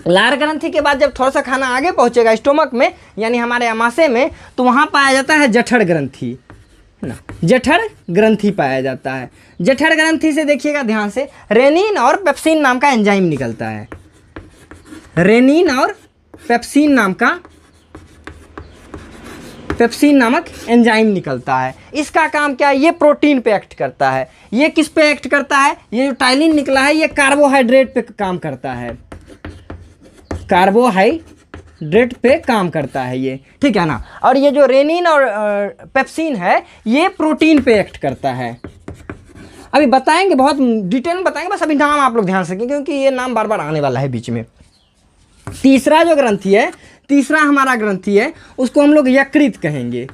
[SPEAKER 1] लार ग्रंथि के बाद जब थोड़ा सा खाना आगे पहुंचेगा स्टोमक में यानी हमारे अमाशय में, तो वहाँ पाया जाता है जठर ग्रंथि, है ना, जठर ग्रंथि पाया जाता है। जठर ग्रंथि से देखिएगा ध्यान से, रेनिन और पेप्सिन नाम का एंजाइम निकलता है। रेनिन और पेप्सिन नामक एंजाइम निकलता है। इसका काम क्या है, ये प्रोटीन पे एक्ट करता है। ये किस पे एक्ट करता है, ये जो टाइलिन निकला है ये कार्बोहाइड्रेट पे काम करता है, कार्बोहाइड्रेट कार्बोहाइड्रेट पे काम करता है ये, ठीक है ना। और ये जो रेनिन और पेप्सिन है ये प्रोटीन पे एक्ट करता है। अभी बताएंगे, बहुत डिटेल में बताएंगे, बस अभी नाम आप लोग ध्यान से रखें क्योंकि ये नाम बार बार आने वाला है बीच में। तीसरा जो ग्रंथि है, तीसरा हमारा ग्रंथि है उसको हम लोग यकृत कहेंगे।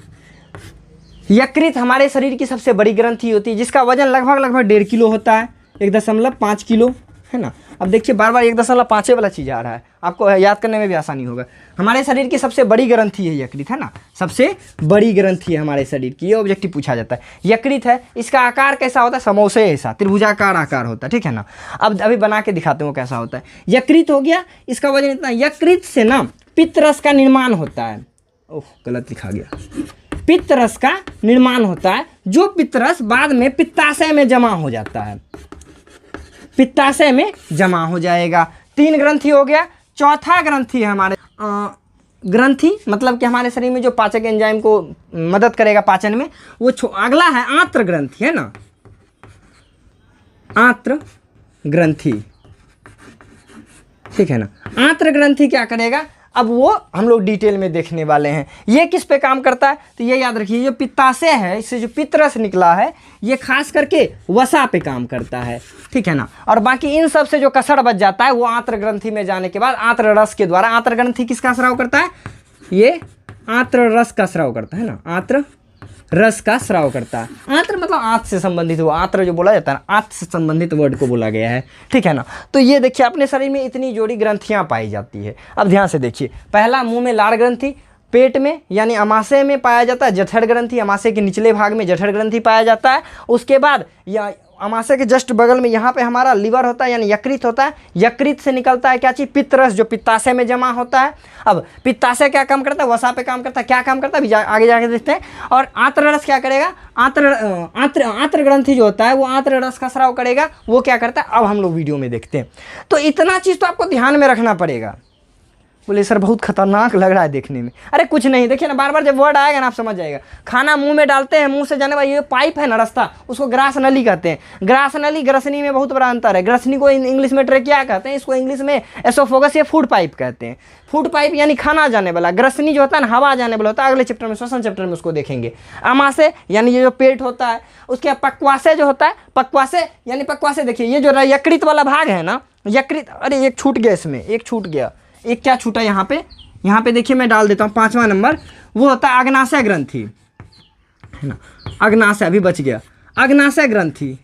[SPEAKER 1] यकृत हमारे शरीर की सबसे बड़ी ग्रंथि होती है जिसका वजन लगभग 1.5 किलो होता है, 1.5 किलो, है ना। अब देखिए बार बार 1.5 वाला चीज़ आ रहा है, आपको याद करने में भी आसानी होगा। हमारे शरीर की सबसे बड़ी ग्रंथि है यकृत, है ना, सबसे बड़ी ग्रंथि है हमारे शरीर की। ये ऑब्जेक्टिव पूछा जाता है। यकृत है, इसका आकार कैसा होता है, समोसे ऐसा त्रिभुजाकार आकार होता है, ठीक है ना। अब अभी बना के दिखाते हैं वो कैसा होता है। यकृत हो गया, इसका वजन इतना। यकृत से ना पित्तरस का निर्माण होता है। ओह गलत लिखा गया। पित्तरस का निर्माण होता है, जो पित्तरस बाद में पित्ताशय में जमा हो जाता है, पित्ताशय में जमा हो जाएगा। 3 ग्रंथि हो गया। चौथा ग्रंथि है हमारे ग्रंथि मतलब कि हमारे शरीर में जो पाचक एंजाइम को मदद करेगा पाचन में, वो अगला है आंत्र ग्रंथि, है ना, आंत्र ग्रंथि, ठीक है ना। आंत्र ग्रंथि क्या करेगा, अब वो हम लोग डिटेल में देखने वाले हैं। ये किस पे काम करता है, तो ये याद रखिए, जो पित्ताशय है, इससे जो पित्तरस निकला है, ये खास करके वसा पे काम करता है, ठीक है ना। और बाकी इन सब से जो कसर बच जाता है वो आंत्र ग्रंथि में जाने के बाद आंत्र रस के द्वारा, आंत्र ग्रंथि किसका स्राव करता है, ये आंत्र रस का स्राव करता है ना, आंत्र रस का स्राव करता है। आंत्र मतलब आंत से संबंधित, वो आंत्र जो बोला जाता है ना, आंत से संबंधित वर्ड को बोला गया है, ठीक है ना। तो ये देखिए अपने शरीर में इतनी जोड़ी ग्रंथियां पाई जाती है। अब ध्यान से देखिए, पहला मुंह में लार ग्रंथि, पेट में यानी अमाशय में पाया जाता है जठर ग्रंथि, अमाशय के निचले भाग में जठर ग्रंथि पाया जाता है। उसके बाद या अमाशय के जस्ट बगल में यहाँ पे हमारा लिवर होता है यानी यकृत होता है। यकृत से निकलता है क्या चीज़, पित्तरस, जो पित्ताशय में जमा होता है। अब पित्ताशय क्या काम करता है, वसा पे काम करता है। क्या काम करता है अभी आगे जाके देखते हैं। और आंत्र रस क्या करेगा, आंत्र ग्रंथि जो होता है वो आंत्र रस का स्राव करेगा। वो क्या करता है अब हम लोग वीडियो में देखते हैं। तो इतना चीज़ तो आपको ध्यान में रखना पड़ेगा। बोले सर बहुत खतरनाक लग रहा है देखने में। अरे कुछ नहीं, देखिए ना, बार बार जब वर्ड आएगा ना आप समझ जाएगा। खाना मुंह में डालते हैं, मुंह से जाने वाला ये पाइप है ना रास्ता, उसको ग्रास नली कहते हैं। ग्रास नली ग्रसनी में बहुत बड़ा अंतर है। ग्रसनी को इंग्लिश में ट्रेकिया कहते हैं, इसको इंग्लिश में एसोफेगस या फूड पाइप कहते हैं। फूड पाइप यानी खाना जाने वाला, ग्रसनी जो होता है ना हवा जाने वाला होता है। अगले चैप्टर में, श्वसन चैप्टर में उसको देखेंगे। अमाशय यानी ये जो पेट होता है, उसके पक्वाशय जो होता है, पक्वाशय यानी पक्वाशय देखिए ये जो यकृत वाला भाग है ना, यकृत, अरे एक छूट गया इसमें, एक छूट गया, एक क्या छूटा यहाँ पे देखिए मैं डाल देता हूँ 5वां नंबर, वो होता है अग्नाशय ग्रंथि, है ना। अग्नाशय अभी बच गया, अग्नाशय ग्रंथि।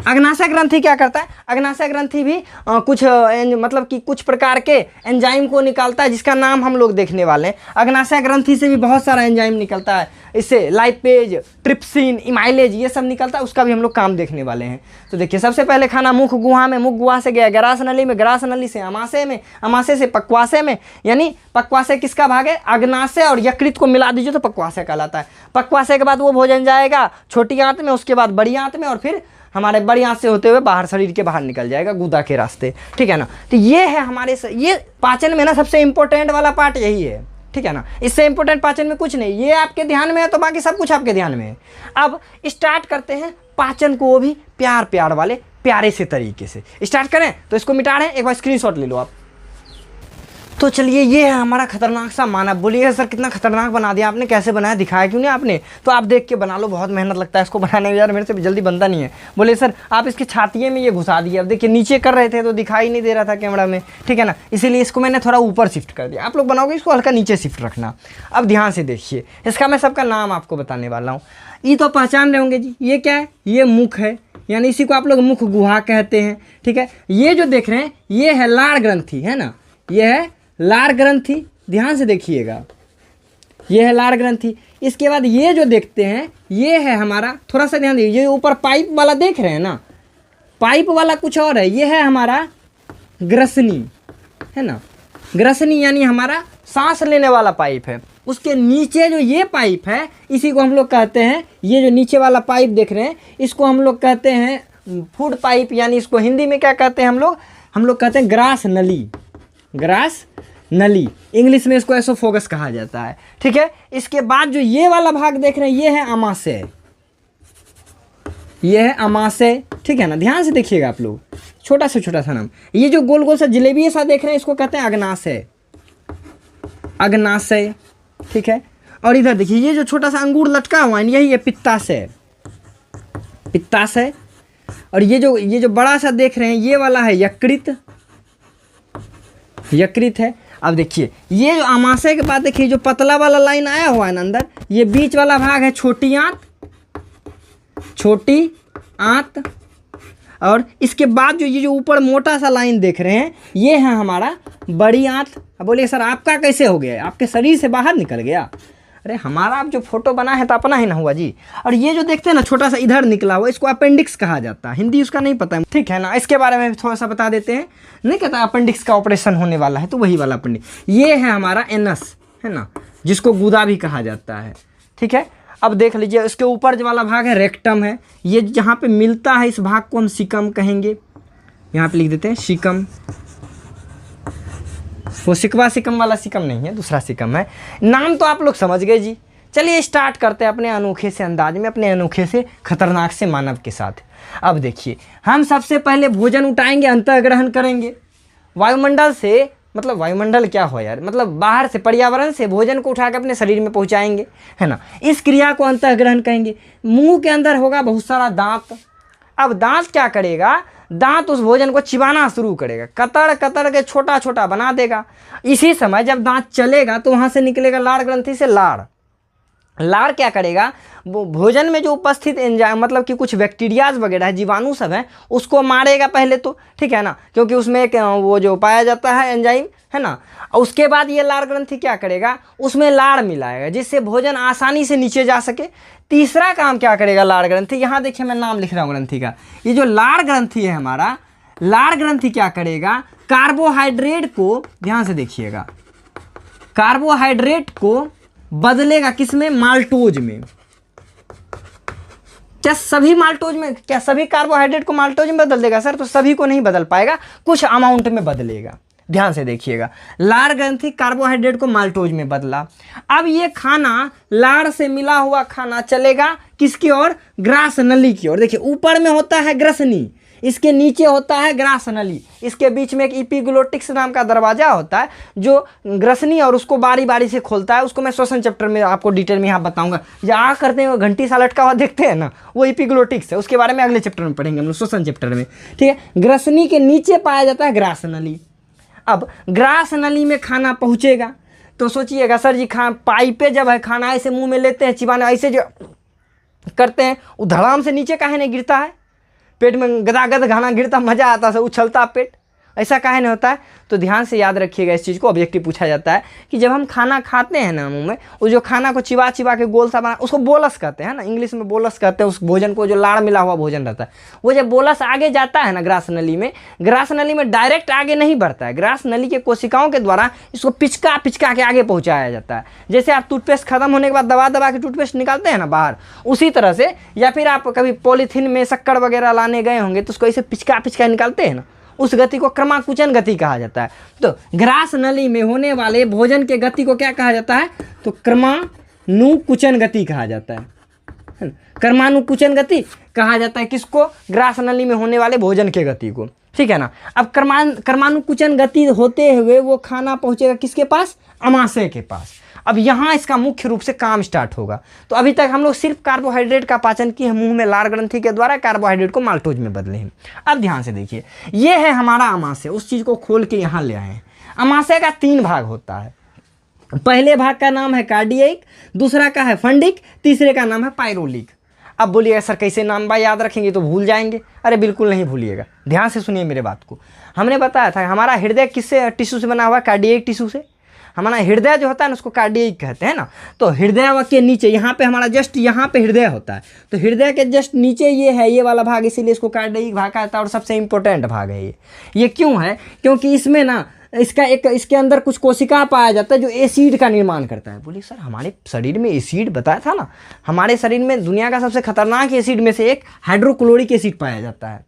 [SPEAKER 1] अग्नाशय ग्रंथि क्या करता है, अग्नाशय ग्रंथि भी कुछ मतलब कि कुछ प्रकार के एंजाइम को निकालता है जिसका नाम हम लोग देखने वाले हैं। अग्नाशय ग्रंथि से भी बहुत सारा एंजाइम निकलता है, इससे लाइपेज, ट्रिप्सिन, इमाइलेज ये सब निकलता है, उसका भी हम लोग काम देखने वाले हैं। तो देखिए सबसे पहले खाना मुख गुहा में, मुख गुहा से गया ग्रास नली में, ग्रास नली से अमाशय में, अमाशय से पक्वाशय में, यानी पक्वाशय किसका भाग है, अग्नाशय और यकृत को मिला दीजिए तो पक्वाशय कहलाता है। पक्वाशय के बाद वो भोजन जाएगा छोटी आंत में, उसके बाद बड़ी आंत में, और फिर हमारे बड़ी आंत से होते हुए बाहर शरीर के बाहर निकल जाएगा गुदा के रास्ते, ठीक है ना। तो ये है हमारे ये पाचन में ना सबसे इंपॉर्टेंट वाला पार्ट यही है, ठीक है ना। इससे इंपॉर्टेंट पाचन में कुछ नहीं। ये आपके ध्यान में है तो बाकी सब कुछ आपके ध्यान में है। अब स्टार्ट करते हैं पाचन को, वो भी प्यार वाले प्यारे से तरीके से स्टार्ट करें। तो इसको मिटा रहे हैं, एक बार स्क्रीनशॉट ले लो आप। तो चलिए ये है हमारा खतरनाक सा मानव। बोलिए सर कितना खतरनाक बना दिया आपने, कैसे बनाया, दिखाया क्यों नहीं आपने। तो आप देख के बना लो, बहुत मेहनत लगता है इसको बनाने में यार, मेरे से जल्दी बनता नहीं है। बोले सर आप इसके छातिए में ये घुसा दिए। अब देखिए नीचे कर रहे थे तो दिखाई नहीं दे रहा था कैमरा में, ठीक है ना, इसीलिए इसको मैंने थोड़ा ऊपर शिफ्ट कर दिया। आप लोग बनाओगे इसको हल्का नीचे शिफ्ट रखना। अब ध्यान से देखिए, इसका मैं सबका नाम आपको बताने वाला हूँ। ये तो पहचान रहे होंगे जी, ये क्या है, ये मुख है, यानी इसी को आप लोग मुख गुहा कहते हैं, ठीक है। ये जो देख रहे हैं ये है लार ग्रंथि, है ना, ये है लार ग्रंथि, ध्यान से देखिएगा, ये है लार ग्रंथि। इसके बाद ये जो देखते हैं ये है हमारा, थोड़ा सा ध्यान दीजिए, ये ऊपर पाइप वाला देख रहे हैं ना, पाइप वाला कुछ और है, ये है हमारा ग्रसनी, है ना। ग्रसनी यानी हमारा सांस लेने वाला पाइप है। उसके नीचे जो ये पाइप है इसी को हम लोग कहते हैं, ये जो नीचे वाला पाइप देख रहे हैं इसको हम लोग कहते हैं फूड पाइप, यानी इसको हिंदी में क्या कहते हैं हम लोग कहते हैं ग्रास नली, ग्रास नली। इंग्लिश में इसको एसोफेगस कहा जाता है, ठीक है। इसके बाद जो ये वाला भाग देख रहे हैं ये है अमाशय, ये है अमाशय, ठीक है ना। ध्यान से देखिएगा आप लोग, छोटा सा नाम। ये जो गोल गोल सा जलेबी सा देख रहे हैं इसको कहते हैं अग्नाशय, अग्नाशय, ठीक है। और इधर देखिए ये जो छोटा सा अंगूर लटका हुआ है यही है पित्ताशय, पित्ताशय। और ये जो बड़ा सा देख रहे हैं ये वाला है यकृत, यकृत है। अब देखिए ये जो आमाशय के बाद देखिए जो पतला वाला लाइन आया हुआ है ना अंदर, ये बीच वाला भाग है छोटी आंत, छोटी आंत। और इसके बाद जो ये जो ऊपर मोटा सा लाइन देख रहे हैं ये है हमारा बड़ी आंत। अब बोलिए सर आपका कैसे हो गया, आपके शरीर से बाहर निकल गया? अरे हमारा आप जो फोटो बना है तो अपना ही ना हुआ जी। और ये जो देखते हैं ना छोटा सा इधर निकला हुआ इसको अपेंडिक्स कहा जाता है, हिंदी उसका नहीं पता है, ठीक है ना। इसके बारे में थोड़ा सा बता देते हैं। नहीं कहता अपेंडिक्स का ऑपरेशन होने वाला है तो वही वाला अपेंडिक्स। ये है हमारा एनस, है ना, जिसको गुदा भी कहा जाता है, ठीक है। अब देख लीजिए इसके ऊपर जो वाला भाग है रेक्टम है, ये जहाँ पे मिलता है इस भाग को हम सिकम कहेंगे, यहाँ पे लिख देते हैं सिकम। वो सिकवा सिकम वाला सिकम नहीं है, दूसरा सिकम है। नाम तो आप लोग समझ गए जी। चलिए स्टार्ट करते हैं अपने अनोखे से अंदाज में, अपने अनोखे से खतरनाक से मानव के साथ। अब देखिए हम सबसे पहले भोजन उठाएंगे, अंतःग्रहण करेंगे वायुमंडल से, मतलब वायुमंडल क्या हो यार, मतलब बाहर से पर्यावरण से भोजन को उठा के अपने शरीर में पहुंचाएंगे, है ना। इस क्रिया को अंतःग्रहण कहेंगे। मुंह के अंदर होगा बहुत सारा दांत। अब दांत क्या करेगा, दांत उस भोजन को चिबाना शुरू करेगा, कतर कतर के छोटा छोटा बना देगा। इसी समय जब दांत चलेगा तो वहाँ से निकलेगा लार ग्रंथि से लार। लार क्या करेगा, वो भोजन में जो उपस्थित एंजाइम मतलब कि कुछ बैक्टीरियाज वगैरह जीवाणु सब हैं उसको मारेगा पहले तो, ठीक है ना, क्योंकि उसमें एक वो जो पाया जाता है एंजाइम, है ना। और उसके बाद ये लार ग्रंथि क्या करेगा, उसमें लार मिलाएगा जिससे भोजन आसानी से नीचे जा सके। तीसरा काम क्या करेगा लार ग्रंथि, यहाँ देखिए मैं नाम लिख रहा हूँ ग्रंथि का। ये जो लार ग्रंथि है हमारा, लार ग्रंथि क्या करेगा, कार्बोहाइड्रेट को, ध्यान से देखिएगा, कार्बोहाइड्रेट को बदलेगा किसमें, माल्टोज में। क्या सभी माल्टोज में, क्या सभी कार्बोहाइड्रेट को माल्टोज में बदल देगा? सर तो सभी को नहीं बदल पाएगा, कुछ अमाउंट में बदलेगा। ध्यान से देखिएगा, लार ग्रंथि कार्बोहाइड्रेट को माल्टोज में बदला। अब ये खाना, लार से मिला हुआ खाना चलेगा किसकी ओर, ग्रास नली की ओर। देखिए ऊपर में होता है ग्रसनी, इसके नीचे होता है ग्रास नली, इसके बीच में एक इपिग्लोटिक्स नाम का दरवाजा होता है जो ग्रसनी और उसको बारी बारी से खोलता है। उसको मैं श्वसन चैप्टर में आपको डिटेल में यहाँ बताऊंगा। या करते हैं वो घंटी सा लटका हुआ देखते हैं ना, वो इपिग्लोटिक्स है, उसके बारे में अगले चैप्टर में पढ़ेंगे हम लोग, श्वसन चैप्टर में, ठीक है। ग्रसनी के नीचे पाया जाता है ग्रास नली। अब ग्रास नली में खाना पहुँचेगा तो सोचिएगा सर जी पाइपे जब है खाना ऐसे मुँह में लेते हैं चिबाने, ऐसे जो करते हैं वो धड़ाम से नीचे काहे नहीं गिरता है, पेट में गदागद खाना गिरता, मज़ा आता है, उछलता पेट, ऐसा काहे नहीं होता है? तो ध्यान से याद रखिएगा इस चीज़ को। ऑब्जेक्टिव पूछा जाता है कि जब हम खाना खाते हैं ना मुंह में, वो जो खाना को चिबा चिबा के गोल सा बना, उसको बोलस कहते हैं ना, इंग्लिश में बोलस कहते हैं उस भोजन को, जो लाड़ मिला हुआ भोजन रहता है। वो जब बोलस आगे जाता है ना ग्रास नली में, ग्रास नली में डायरेक्ट आगे नहीं बढ़ता है, ग्रास नली के कोशिकाओं के द्वारा इसको पिचका पिचका के आगे पहुँचाया जाता है। जैसे आप टूथपेस्ट खत्म होने के बाद दबा दबा के टूथपेस्ट निकालते हैं ना बाहर, उसी तरह से। या फिर आप कभी पॉलीथीन में शक्कर वगैरह लाने गए होंगे तो उसको ऐसे पिचका पिचका निकालते हैं ना, उस गति को क्रमाकुचन गति कहा जाता है। तो ग्रास नली में होने वाले भोजन के गति को क्या कहा जाता है, तो क्रमानुकुचन गति कहा जाता है। क्रमानुकुचन गति कहा जाता है किसको, ग्रास नली में होने वाले भोजन के गति को, ठीक है ना। अब क्रमानुकुचन गति होते हुए वो खाना पहुंचेगा किसके पास, अमाशय के पास। अब यहाँ इसका मुख्य रूप से काम स्टार्ट होगा। तो अभी तक हम लोग सिर्फ कार्बोहाइड्रेट का पाचन किए, मुंह में लार ग्रंथि के द्वारा कार्बोहाइड्रेट को माल्टोज में बदले हैं। अब ध्यान से देखिए, ये है हमारा अमाशय, उस चीज़ को खोल के यहाँ ले आए हैं। अमाशय का 3 भाग होता है। पहले भाग का नाम है कार्डियक, दूसरा का है फंडिक, तीसरे का नाम है पायरोलिक। अब बोलिएगा सर कैसे नाम बा याद रखेंगे, तो भूल जाएंगे। अरे बिल्कुल नहीं भूलिएगा, ध्यान से सुनिए मेरे बात को। हमने बताया था हमारा हृदय किससे टिश्यू से बना हुआ है, कार्डियक टिश्यू से। हमारा हृदय जो होता है ना उसको कार्डियक कहते हैं ना। तो हृदय के नीचे यहाँ पे हमारा जस्ट यहाँ पे हृदय होता है, तो हृदय के जस्ट नीचे ये है, ये वाला भाग, इसीलिए इसको कार्डियक भाग कहता है और सबसे इंपॉर्टेंट भाग है ये क्यों है, क्योंकि इसमें ना इसके अंदर कुछ कोशिका पाया जाता है जो एसिड का निर्माण करता है। बोलिए सर हमारे शरीर में एसिड, बताया था ना हमारे शरीर में दुनिया का सबसे खतरनाक एसिड में से एक हाइड्रोक्लोरिक एसिड पाया जाता है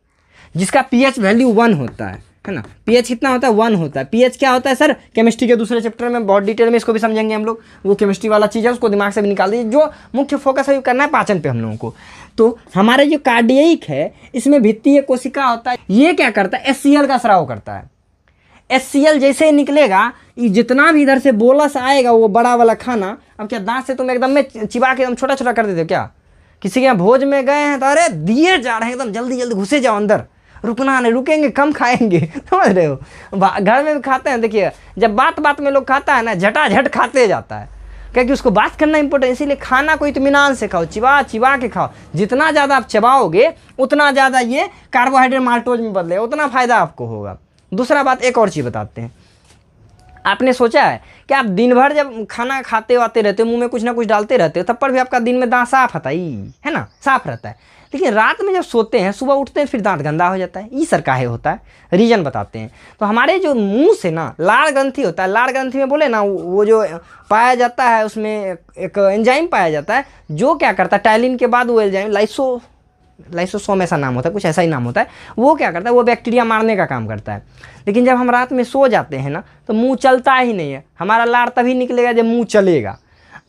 [SPEAKER 1] जिसका pH वैल्यू 1 होता है, है ना। पीएच कितना होता है 1 होता है। पीएच क्या होता है सर, केमिस्ट्री के दूसरे चैप्टर में बहुत डिटेल में इसको भी समझेंगे हम लोग, वो केमिस्ट्री वाला चीज़ है उसको दिमाग से भी निकाल दीजिए। जो मुख्य फोकस है करना है पाचन पे हम लोगों को। तो हमारे जो कार्डियक है इसमें भित्तीय कोशिका होता है, ये क्या करता है HCl का स्राव करता है। HCl जैसे ही निकलेगा, जितना भी इधर से बोलस आएगा वो बड़ा वाला खाना, अब क्या दांत से तुम एकदम में चिबा के एकदम छोटा छोटा कर देते हो क्या? किसी के यहाँ भोज में गए हैं तो अरे दिए जा रहे हैं एकदम जल्दी जल्दी घुसे जाओ अंदर, रुकना नहीं, रुकेंगे कम खाएंगे, समझ रहे हो। घर में भी खाते हैं, देखिए जब बात बात में लोग खाता है ना, झटाझट खाते जाता है, क्योंकि उसको बात करना इंपॉर्टेंट। इसीलिए खाना को इत्मीनान से खाओ, चिबा चिबा के खाओ। जितना ज़्यादा आप चबाओगे उतना ज़्यादा ये कार्बोहाइड्रेट माल्टोज में बदलेगा, उतना फ़ायदा आपको होगा। दूसरा बात, एक और चीज़ बताते हैं। आपने सोचा है कि आप दिन भर जब खाना खाते आते रहते हो, मुंह में कुछ ना कुछ डालते रहते हो, तब पर भी आपका दिन में दांत साफ आता है ना, साफ रहता है। लेकिन रात में जब सोते हैं, सुबह उठते हैं, फिर दांत गंदा हो जाता है। ये सर काहे होता है, रीजन बताते हैं। तो हमारे जो मुंह से ना लार ग्रंथि होता है, लार ग्रंथि में बोले ना, वो जो पाया जाता है उसमें एक एंजाइम पाया जाता है, जो क्या करता है, टाइलिन के बाद वो एंजाइम लाइसोसोम ऐसा नाम होता है, कुछ ऐसा ही नाम होता है। वो क्या करता है, वो बैक्टीरिया मारने का काम करता है। लेकिन जब हम रात में सो जाते हैं ना, तो मुंह चलता ही नहीं है। हमारा लार तभी निकलेगा जब मुंह चलेगा।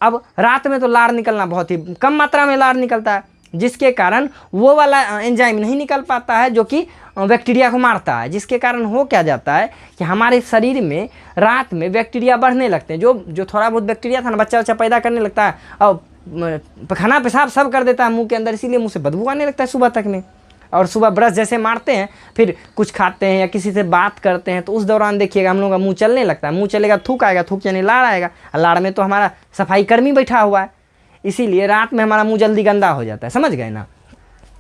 [SPEAKER 1] अब रात में तो लार निकलना बहुत ही कम मात्रा में लार निकलता है, जिसके कारण वो वाला एंजाइम नहीं निकल पाता है जो कि बैक्टीरिया को मारता है। जिसके कारण हो क्या जाता है कि हमारे शरीर में रात में बैक्टीरिया बढ़ने लगते हैं। जो थोड़ा बहुत बैक्टीरिया था ना, बच्चा पैदा करने लगता है और खाना पेशाब सब कर देता है मुंह के अंदर, इसीलिए मुंह से बदबू आने लगता है सुबह तक में। और सुबह ब्रश जैसे मारते हैं, फिर कुछ खाते हैं या किसी से बात करते हैं, तो उस दौरान देखिएगा हम लोग का मुंह चलने लगता है। मुंह चलेगा थूक आएगा, थूक यानी लाड़ आएगा, लाड़ में तो हमारा सफाई कर्मी बैठा हुआ है, इसीलिए रात में हमारा मुंह जल्दी गंदा हो जाता है। समझ गए ना।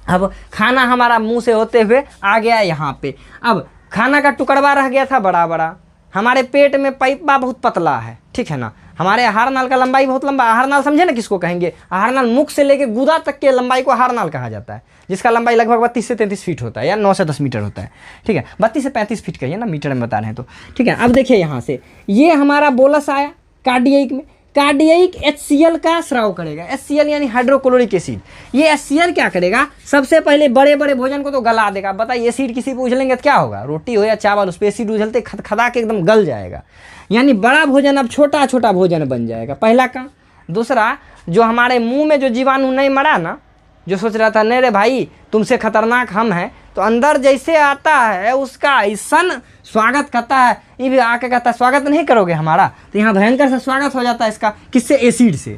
[SPEAKER 1] अब खाना हमारा मुंह से होते हुए आ गया यहाँ पे। अब खाना का टुकड़वा रह गया था बड़ा बड़ा, हमारे पेट में पाइपा बहुत पतला है, ठीक है ना। हमारे आहार नाल का लंबाई बहुत लंबा, आहार नाल समझे ना किसको कहेंगे, आहार नाल मुख से लेके गुदा तक के लंबाई को आहार नाल कहा जाता है, जिसका लंबाई लगभग 32 से 33 फीट होता है या 9 से 10 मीटर होता है, ठीक है। 32 से 35 फीट कहिए ना, मीटर में बता रहे हैं तो, ठीक है। अब देखिए यहाँ से ये हमारा बोलस आया कार्डियक में, कार्डियक HCl का स्राव करेगा। HCl यानी हाइड्रोक्लोरिक एसिड। ये HCl क्या करेगा, सबसे पहले बड़े बड़े भोजन को तो गला देगा। बताइए एसिड किसी पे उछलेंगे तो क्या होगा, रोटी हो या चावल, उस पर एसिड उछलते खदा के एकदम गल जाएगा। यानी बड़ा भोजन अब छोटा छोटा भोजन बन जाएगा, पहला काम। दूसरा, जो हमारे मुंह में जो जीवाणु नहीं मरा ना, जो सोच रहा था नहीं रे भाई तुमसे खतरनाक हम हैं, तो अंदर जैसे आता है उसका ऐसा स्वागत करता है, ये भी आके कहता है स्वागत नहीं करोगे हमारा, तो यहाँ भयंकर सा स्वागत हो जाता है इसका। किससे, एसिड से।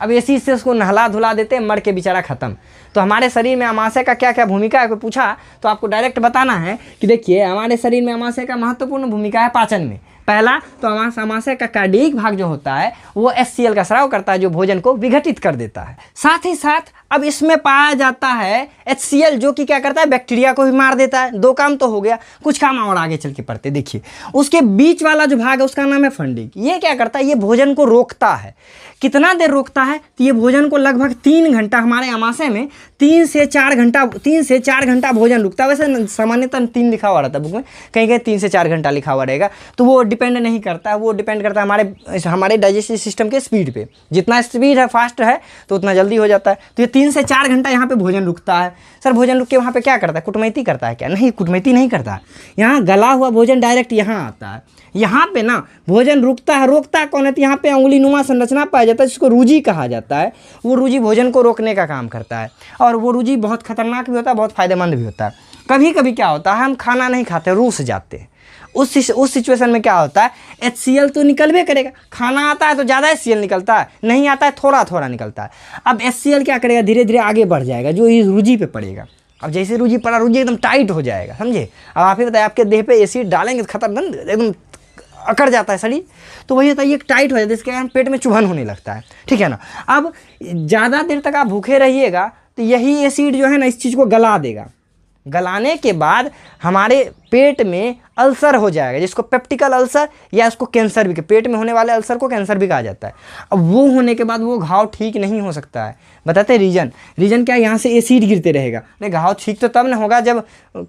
[SPEAKER 1] अब एसिड से उसको नहला धुला देते हैं, मर के बेचारा खत्म। तो हमारे शरीर में अमाशय का क्या क्या भूमिका है, कोई पूछा तो आपको डायरेक्ट बताना है कि देखिए हमारे शरीर में अमाशय का महत्वपूर्ण भूमिका है पाचन में। पहला तो अमाशय का कार्डियक भाग जो होता है वो HCl का स्राव करता है, जो भोजन को विघटित कर देता है। साथ ही साथ अब इसमें पाया जाता है HCl, जो कि क्या करता है, बैक्टीरिया को भी मार देता है। 2 काम तो हो गया, कुछ काम और आगे चल के पड़ते। देखिए उसके बीच वाला जो भाग है उसका नाम है फंडिक। ये क्या करता है, ये भोजन को रोकता है। कितना देर रोकता है, तो ये भोजन को लगभग 3 घंटा, हमारे अमाशय में 3 से 4 घंटा भोजन रुकता है। वैसे सामान्यतः 3 लिखा हुआ रहता है बुक में, कहीं कहीं 3 से 4 घंटा लिखा हुआ रहेगा। तो वो डिपेंड नहीं करता है, वो डिपेंड करता है हमारे डाइजेस्टिव सिस्टम के स्पीड पे। जितना स्पीड है, फास्ट है, तो उतना जल्दी हो जाता है। तो ये 3 से 4 घंटा यहाँ पे भोजन रुकता है। सर भोजन रुक के वहाँ पे क्या करता है, कुटमैती करता है क्या? नहीं, कुटमैती नहीं करता। यहाँ गला हुआ भोजन डायरेक्ट यहाँ आता है। यहाँ पे ना भोजन रुकता है, रोकता कौन है, तो यहाँ पे उंगली नुमा संरचना पाया जाता है, जिसको रूजी कहा जाता है। वो रूजी भोजन को रोकने का काम करता है, और वो रूजी बहुत खतरनाक भी होता है, बहुत फायदेमंद भी होता है। कभी कभी क्या होता है, हम खाना नहीं खाते, रूस जाते हैं। उस सिचुएशन में क्या होता है, HCl तो निकलबे करेगा। खाना आता है तो ज़्यादा HCl निकलता है, नहीं आता है थोड़ा थोड़ा निकलता है। अब HCl क्या करेगा, धीरे धीरे आगे बढ़ जाएगा, जो इस रूजी पे पड़ेगा। अब जैसे रूजी पड़ा, रूजी एकदम टाइट हो जाएगा, समझे। अब आप ही बताइए, आपके देह पे एसिड डालेंगे तो खतरनाक एकदम अकड़ जाता है शरीर, तो वही होता है, ये टाइट हो जाता है, इसके कारण पेट में चुभन होने लगता है, ठीक है ना। अब ज़्यादा देर तक आप भूखे रहिएगा तो यही एसिड जो है ना इस चीज़ को गला देगा। गलाने के बाद हमारे पेट में अल्सर हो जाएगा, जिसको पेप्टिकल अल्सर या उसको कैंसर भी, पेट में होने वाले अल्सर को कैंसर भी कहा जाता है। अब वो होने के बाद वो घाव ठीक नहीं हो सकता है। बताते हैं रीजन क्या है, यहाँ से एसिड गिरते रहेगा। नहीं, घाव ठीक तो तब न होगा जब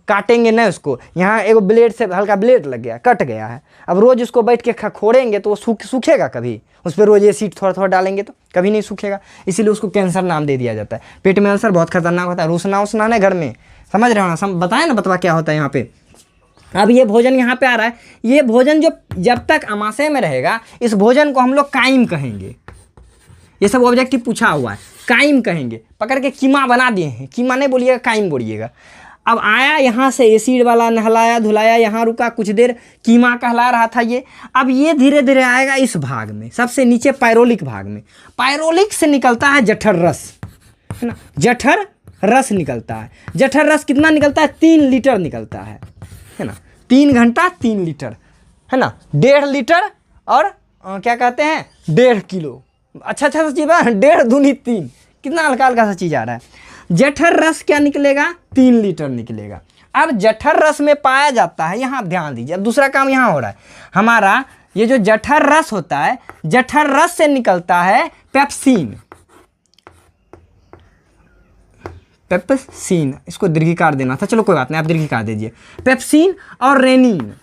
[SPEAKER 1] काटेंगे ना उसको। यहाँ एगो ब्लेड से हल्का ब्लेड लग गया, कट गया है, अब रोज़ उसको बैठ के खोड़ेंगे तो वो सूखेगा कभी, उस पर रोज़ एसिड थोड़ा थोड़ा डालेंगे तो कभी नहीं सूखेगा, इसीलिए उसको कैंसर नाम दे दिया जाता है। पेट में अल्सर बहुत खतरनाक होता है, रूसना उसना ना घर में, समझ रहे हो ना, बताएं ना बतवा क्या होता है यहाँ पे। अब ये भोजन यहाँ पे आ रहा है, ये भोजन जो जब तक अमाशय में रहेगा इस भोजन को हम लोग कायम कहेंगे। ये सब ऑब्जेक्टिव पूछा हुआ है, कायम कहेंगे। पकड़ के कीमा बना दिए हैं, कीमा नहीं बोलिएगा, कायम बोलिएगा। अब आया यहाँ से एसिड वाला, नहलाया धुलाया, यहाँ रुका कुछ देर, कीमा कहला रहा था ये। अब ये धीरे धीरे आएगा इस भाग में, सबसे नीचे पायरोलिक भाग में। पायरोलिक से निकलता है जठर रस, है ना, जठर रस निकलता है। जठर रस कितना निकलता है? 3 लीटर निकलता है ना। 3 घंटा 3 लीटर, है ना, 1.5 लीटर और क्या कहते हैं 1.5 किलो। अच्छा सा चीज़ है, 1.5 दूनी 3, कितना हल्का हल्का सा चीज़ आ रहा है। जठर रस क्या निकलेगा? 3 लीटर निकलेगा। अब जठर रस में पाया जाता है, यहाँ ध्यान दीजिए, अब दूसरा काम यहाँ हो रहा है हमारा। ये जो जठर रस होता है, जठर रस से निकलता है पेप्सिन। पेप्सिन, इसको दीर्घिकार देना था, चलो कोई बात नहीं, आप दीर्घिकार दीजिए। पेप्सिन और रेनिन,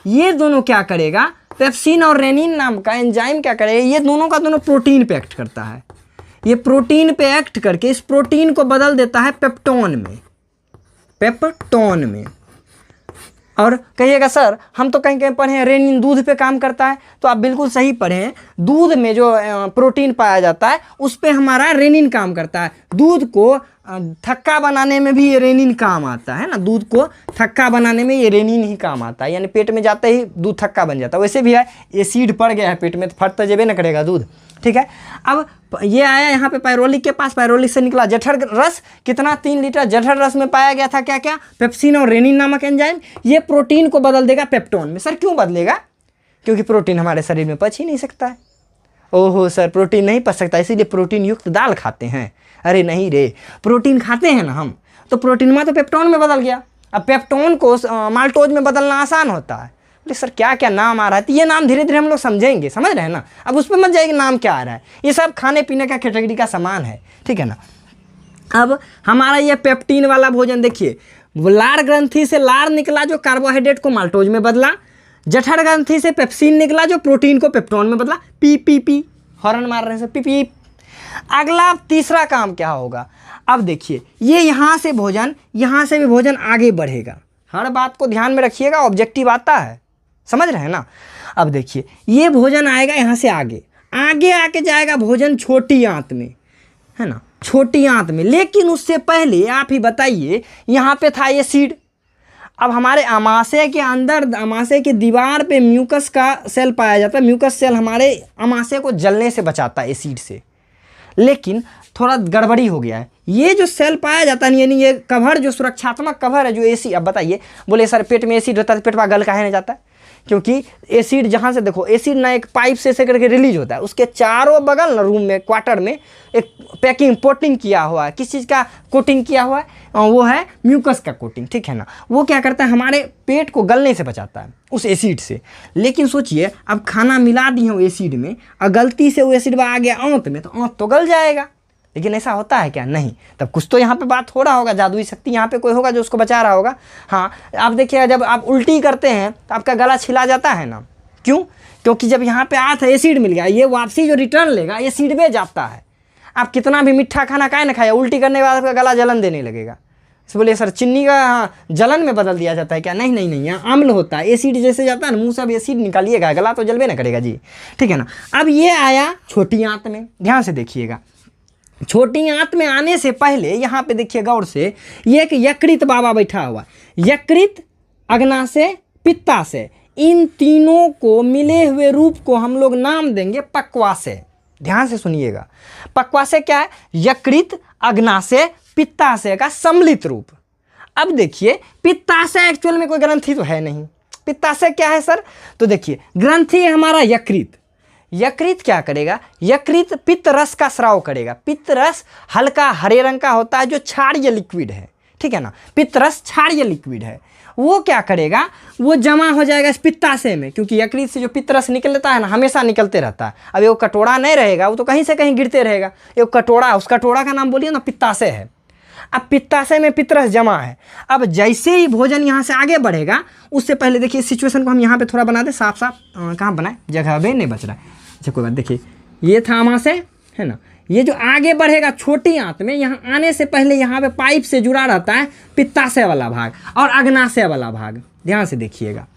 [SPEAKER 1] ये दोनों क्या करेगा? पेप्सिन और रेनिन नाम का एंजाइम क्या करेगा? ये दोनों का दोनों प्रोटीन पे एक्ट करता है। ये प्रोटीन पे एक्ट करके इस प्रोटीन को बदल देता है पेप्टोन में, पेप्टोन में। और कहिएगा सर हम तो कहीं कहीं पढ़े हैं रेनिन दूध पे काम करता है, तो आप बिल्कुल सही पढ़े हैं। दूध में जो प्रोटीन पाया जाता है उस पे हमारा रेनिन काम करता है। दूध को थक्का बनाने में भी ये रेनिन काम आता है ना, दूध को थक्का बनाने में ये रेनिन ही काम आता है, यानी पेट में जाते ही दूध थक्का बन जाता है। वैसे भी है एसिड पड़ गया है पेट में तो फट तो जेबे न करेगा दूध, ठीक है। अब ये आया यहाँ पे पायरोलिक के पास, पायरोलिक से निकला जठर रस, कितना 3 लीटर। जठर रस में पाया गया था क्या क्या? पेप्सिन और रेनिन नामक एंजाइम। ये प्रोटीन को बदल देगा पेप्टोन में। सर क्यों बदलेगा? क्योंकि प्रोटीन हमारे शरीर में पच ही नहीं सकता है। ओहो सर प्रोटीन नहीं पच सकता इसीलिए प्रोटीन युक्त दाल खाते हैं। अरे नहीं रे, प्रोटीन खाते हैं ना हम, तो प्रोटीन में तो पेप्टोन में बदल गया। अब पेप्टोन को माल्टोज में बदलना आसान होता है। बोले सर क्या क्या नाम आ रहा है, तो ये नाम धीरे धीरे हम लोग समझेंगे, समझ रहे हैं ना। अब उस पर मत जाएगी नाम क्या आ रहा है, ये सब खाने पीने का कैटेगरी का सामान है, ठीक है ना। अब हमारा ये पेप्टीन वाला भोजन देखिए, लार ग्रंथि से लार निकला जो कार्बोहाइड्रेट को माल्टोज में बदला, जठर ग्रंथि से पेप्सिन निकला जो प्रोटीन को पेप्टोन में बदला। पी पी पी हॉर्न मार रहे हैं पी पी। अगला तीसरा काम क्या होगा? अब देखिए ये यहाँ से भोजन, यहाँ से भी भोजन आगे बढ़ेगा। हर बात को ध्यान में रखिएगा, ऑब्जेक्टिव आता है, समझ रहे हैं ना। अब देखिए ये भोजन आएगा यहाँ से आगे, आगे आके जाएगा भोजन छोटी आंत में, है ना, छोटी आंत में। लेकिन उससे पहले आप ही बताइए, यहाँ पे था एसिड। अब हमारे अमाशय के अंदर, अमाशय की दीवार पे म्यूकस का सेल पाया जाता है। म्यूकस सेल हमारे अमाशय को जलने से बचाता है एसिड से। लेकिन थोड़ा गड़बड़ी हो गया है, ये जो सेल पाया जाता है, यानी ये कवर जो सुरक्षात्मक कवर है जो एसिड। अब बताइए, बोले सर पेट में एसिड होता है तो पेट में गल काहे नहीं जाता है? क्योंकि एसिड जहाँ से देखो, एसिड ना एक पाइप से ऐसे करके रिलीज होता है, उसके चारों बगल ना रूम में, क्वार्टर में एक पैकिंग कोटिंग किया हुआ है। किस चीज़ का कोटिंग किया हुआ है? वो है म्यूकस का कोटिंग, ठीक है ना। वो क्या करता है, हमारे पेट को गलने से बचाता है उस एसिड से। लेकिन सोचिए अब खाना मिला दिए हो एसिड में और गलती से वो एसिड आ गया आंत में, तो आंत तो गल जाएगा। लेकिन ऐसा होता है क्या? नहीं। तब कुछ तो यहाँ पे बात हो रहा होगा, जादुई शक्ति यहाँ पे कोई होगा जो उसको बचा रहा होगा। हाँ, आप देखिए जब आप उल्टी करते हैं तो आपका गला छिला जाता है ना, क्यों? क्योंकि जब यहाँ पे आया था एसिड मिल गया, ये वापसी जो रिटर्न लेगा एसिड में जाता है। आप कितना भी मीठा खाना खाए ना खाए, उल्टी करने के बाद आपका गला जलन देने लगेगा। बोले सर चीनी का जलन में बदल दिया जाता है क्या? नहीं नहीं नहीं, यहाँ अम्ल होता है। एसिड जैसे जाता है ना, मुँह से अब एसिड निकालिएगा, गला तो जलबे ना करेगा जी, ठीक है ना। अब ये आया छोटी आंत में, ध्यान से देखिएगा। छोटी आंत में आने से पहले यहाँ पे देखिए गौर से, ये एक यकृत बाबा बैठा हुआ। यकृत, अग्नाशय, पित्ताशय, इन तीनों को मिले हुए रूप को हम लोग नाम देंगे पक्वाशय। ध्यान से सुनिएगा, पक्वाशय क्या है? यकृत, अग्नाशय, पित्ताशय का सम्मिलित रूप। अब देखिए पित्ताशय एक्चुअल में कोई ग्रंथि तो है नहीं। पित्ताशय क्या है सर? तो देखिए ग्रंथि है हमारा यकृत। यकृत क्या करेगा? यकृत पित्त रस का स्राव करेगा। पित्त रस हल्का हरे रंग का होता है जो क्षारीय लिक्विड है, ठीक है ना। पित्त रस क्षारीय लिक्विड है। वो क्या करेगा? वो जमा हो जाएगा इस पित्ताशय में, क्योंकि यकृत से जो पित्त रस निकलता है ना, हमेशा निकलते रहता है। अब वो कटोरा नहीं रहेगा, वो तो कहीं से कहीं गिरते रहेगा। एक कटोरा, उस कटोरा का नाम बोलिए ना पित्ताशय है। अब पित्ताशय में पित्तरस जमा है। अब जैसे ही भोजन यहाँ से आगे बढ़ेगा, उससे पहले देखिए सिचुएशन को हम यहाँ पे थोड़ा बना दें साफ साफ। कहाँ बनाए? जगह भी नहीं बच रहा है। अच्छा कोई बात, देखिए ये था अमाशय, है ना। ये जो आगे बढ़ेगा छोटी आंत में, यहाँ आने से पहले यहाँ पे पाइप से जुड़ा रहता है पित्ताशय वाला भाग और अग्नाशय वाला भाग। ध्यान से देखिएगा।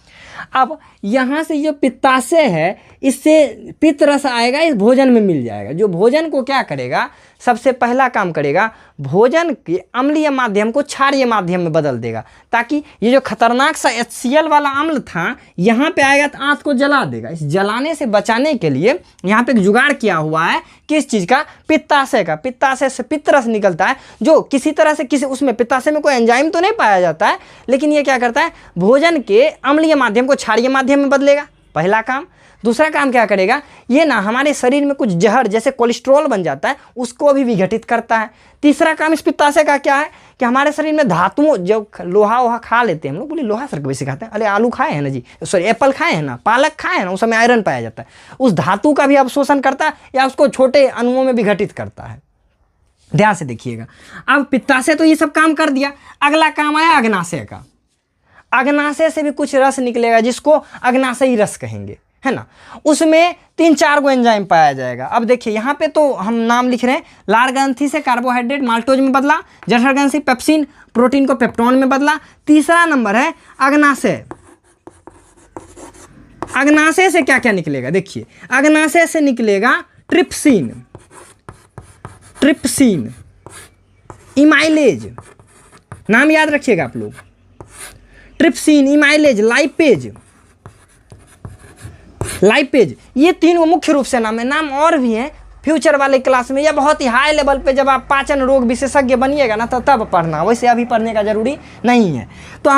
[SPEAKER 1] अब यहाँ से जो पित्ताशय है, इससे पित्त रस आएगा, इस भोजन में मिल जाएगा, जो भोजन को क्या करेगा, सबसे पहला काम करेगा, भोजन के अम्लीय माध्यम को क्षारीय माध्यम में बदल देगा, ताकि ये जो खतरनाक सा HCl वाला अम्ल था यहाँ पे आएगा तो आंत को जला देगा। इस जलाने से बचाने के लिए यहाँ पे एक जुगाड़ किया हुआ है, किस चीज़ का, पित्ताशय का। पित्ताशय से पित्त रस निकलता है, जो किसी तरह से किसी उसमें पित्ताशय में कोई एंजाइम तो नहीं पाया जाता है, लेकिन ये क्या करता है, भोजन के अम्लीय माध्यम को क्षारीय माध्यम में बदलेगा, पहला काम। दूसरा काम क्या करेगा, ये ना हमारे शरीर में कुछ जहर जैसे कोलेस्ट्रॉल बन जाता है, उसको भी विघटित करता है। तीसरा काम इस पित्ताशय का क्या है कि हमारे शरीर में धातुओं, जो लोहा वोहा खा लेते हैं हम लोग, बोले लोहा सर वैसे खाते हैं, अरे आलू खाए हैं ना जी, सॉरी एप्पल खाए हैं ना, पालक खाए हैं ना, उस समय आयरन पाया जाता है, उस धातु का भी अवशोषण करता है या उसको छोटे अणुओं में विघटित करता है। ध्यान से देखिएगा। अब पित्ताशय तो ये सब काम कर दिया, अगला काम आया अग्नाशय का। अग्नाशय से भी कुछ रस निकलेगा, जिसको अग्नाशयी रस कहेंगे, है ना। उसमें 3-4 गो एंजाइम पाया जाएगा। अब देखिए यहाँ पे तो हम नाम लिख रहे हैं, लार ग्रंथि से कार्बोहाइड्रेट माल्टोज में बदला, जठर ग्रंथि पेप्सिन प्रोटीन को पेप्टोन में बदला। तीसरा नंबर है अग्नाशय। अग्नाशय से क्या क्या निकलेगा, देखिए अग्नाशय से निकलेगा ट्रिप्सिन, ट्रिप्सिन, इमाइलेज, नाम याद रखिएगा आप लोग, ट्रिप्सिन, इमाइलेज, लाइपेज, लाइपेज, ये तीनों मुख्य रूप से नाम है। नाम और भी हैं फ्यूचर वाले क्लास में, या बहुत ही हाई लेवल पे जब आप पाचन रोग विशेषज्ञ बनिएगा ना, तो तब पढ़ना, वैसे अभी पढ़ने का जरूरी नहीं है। तो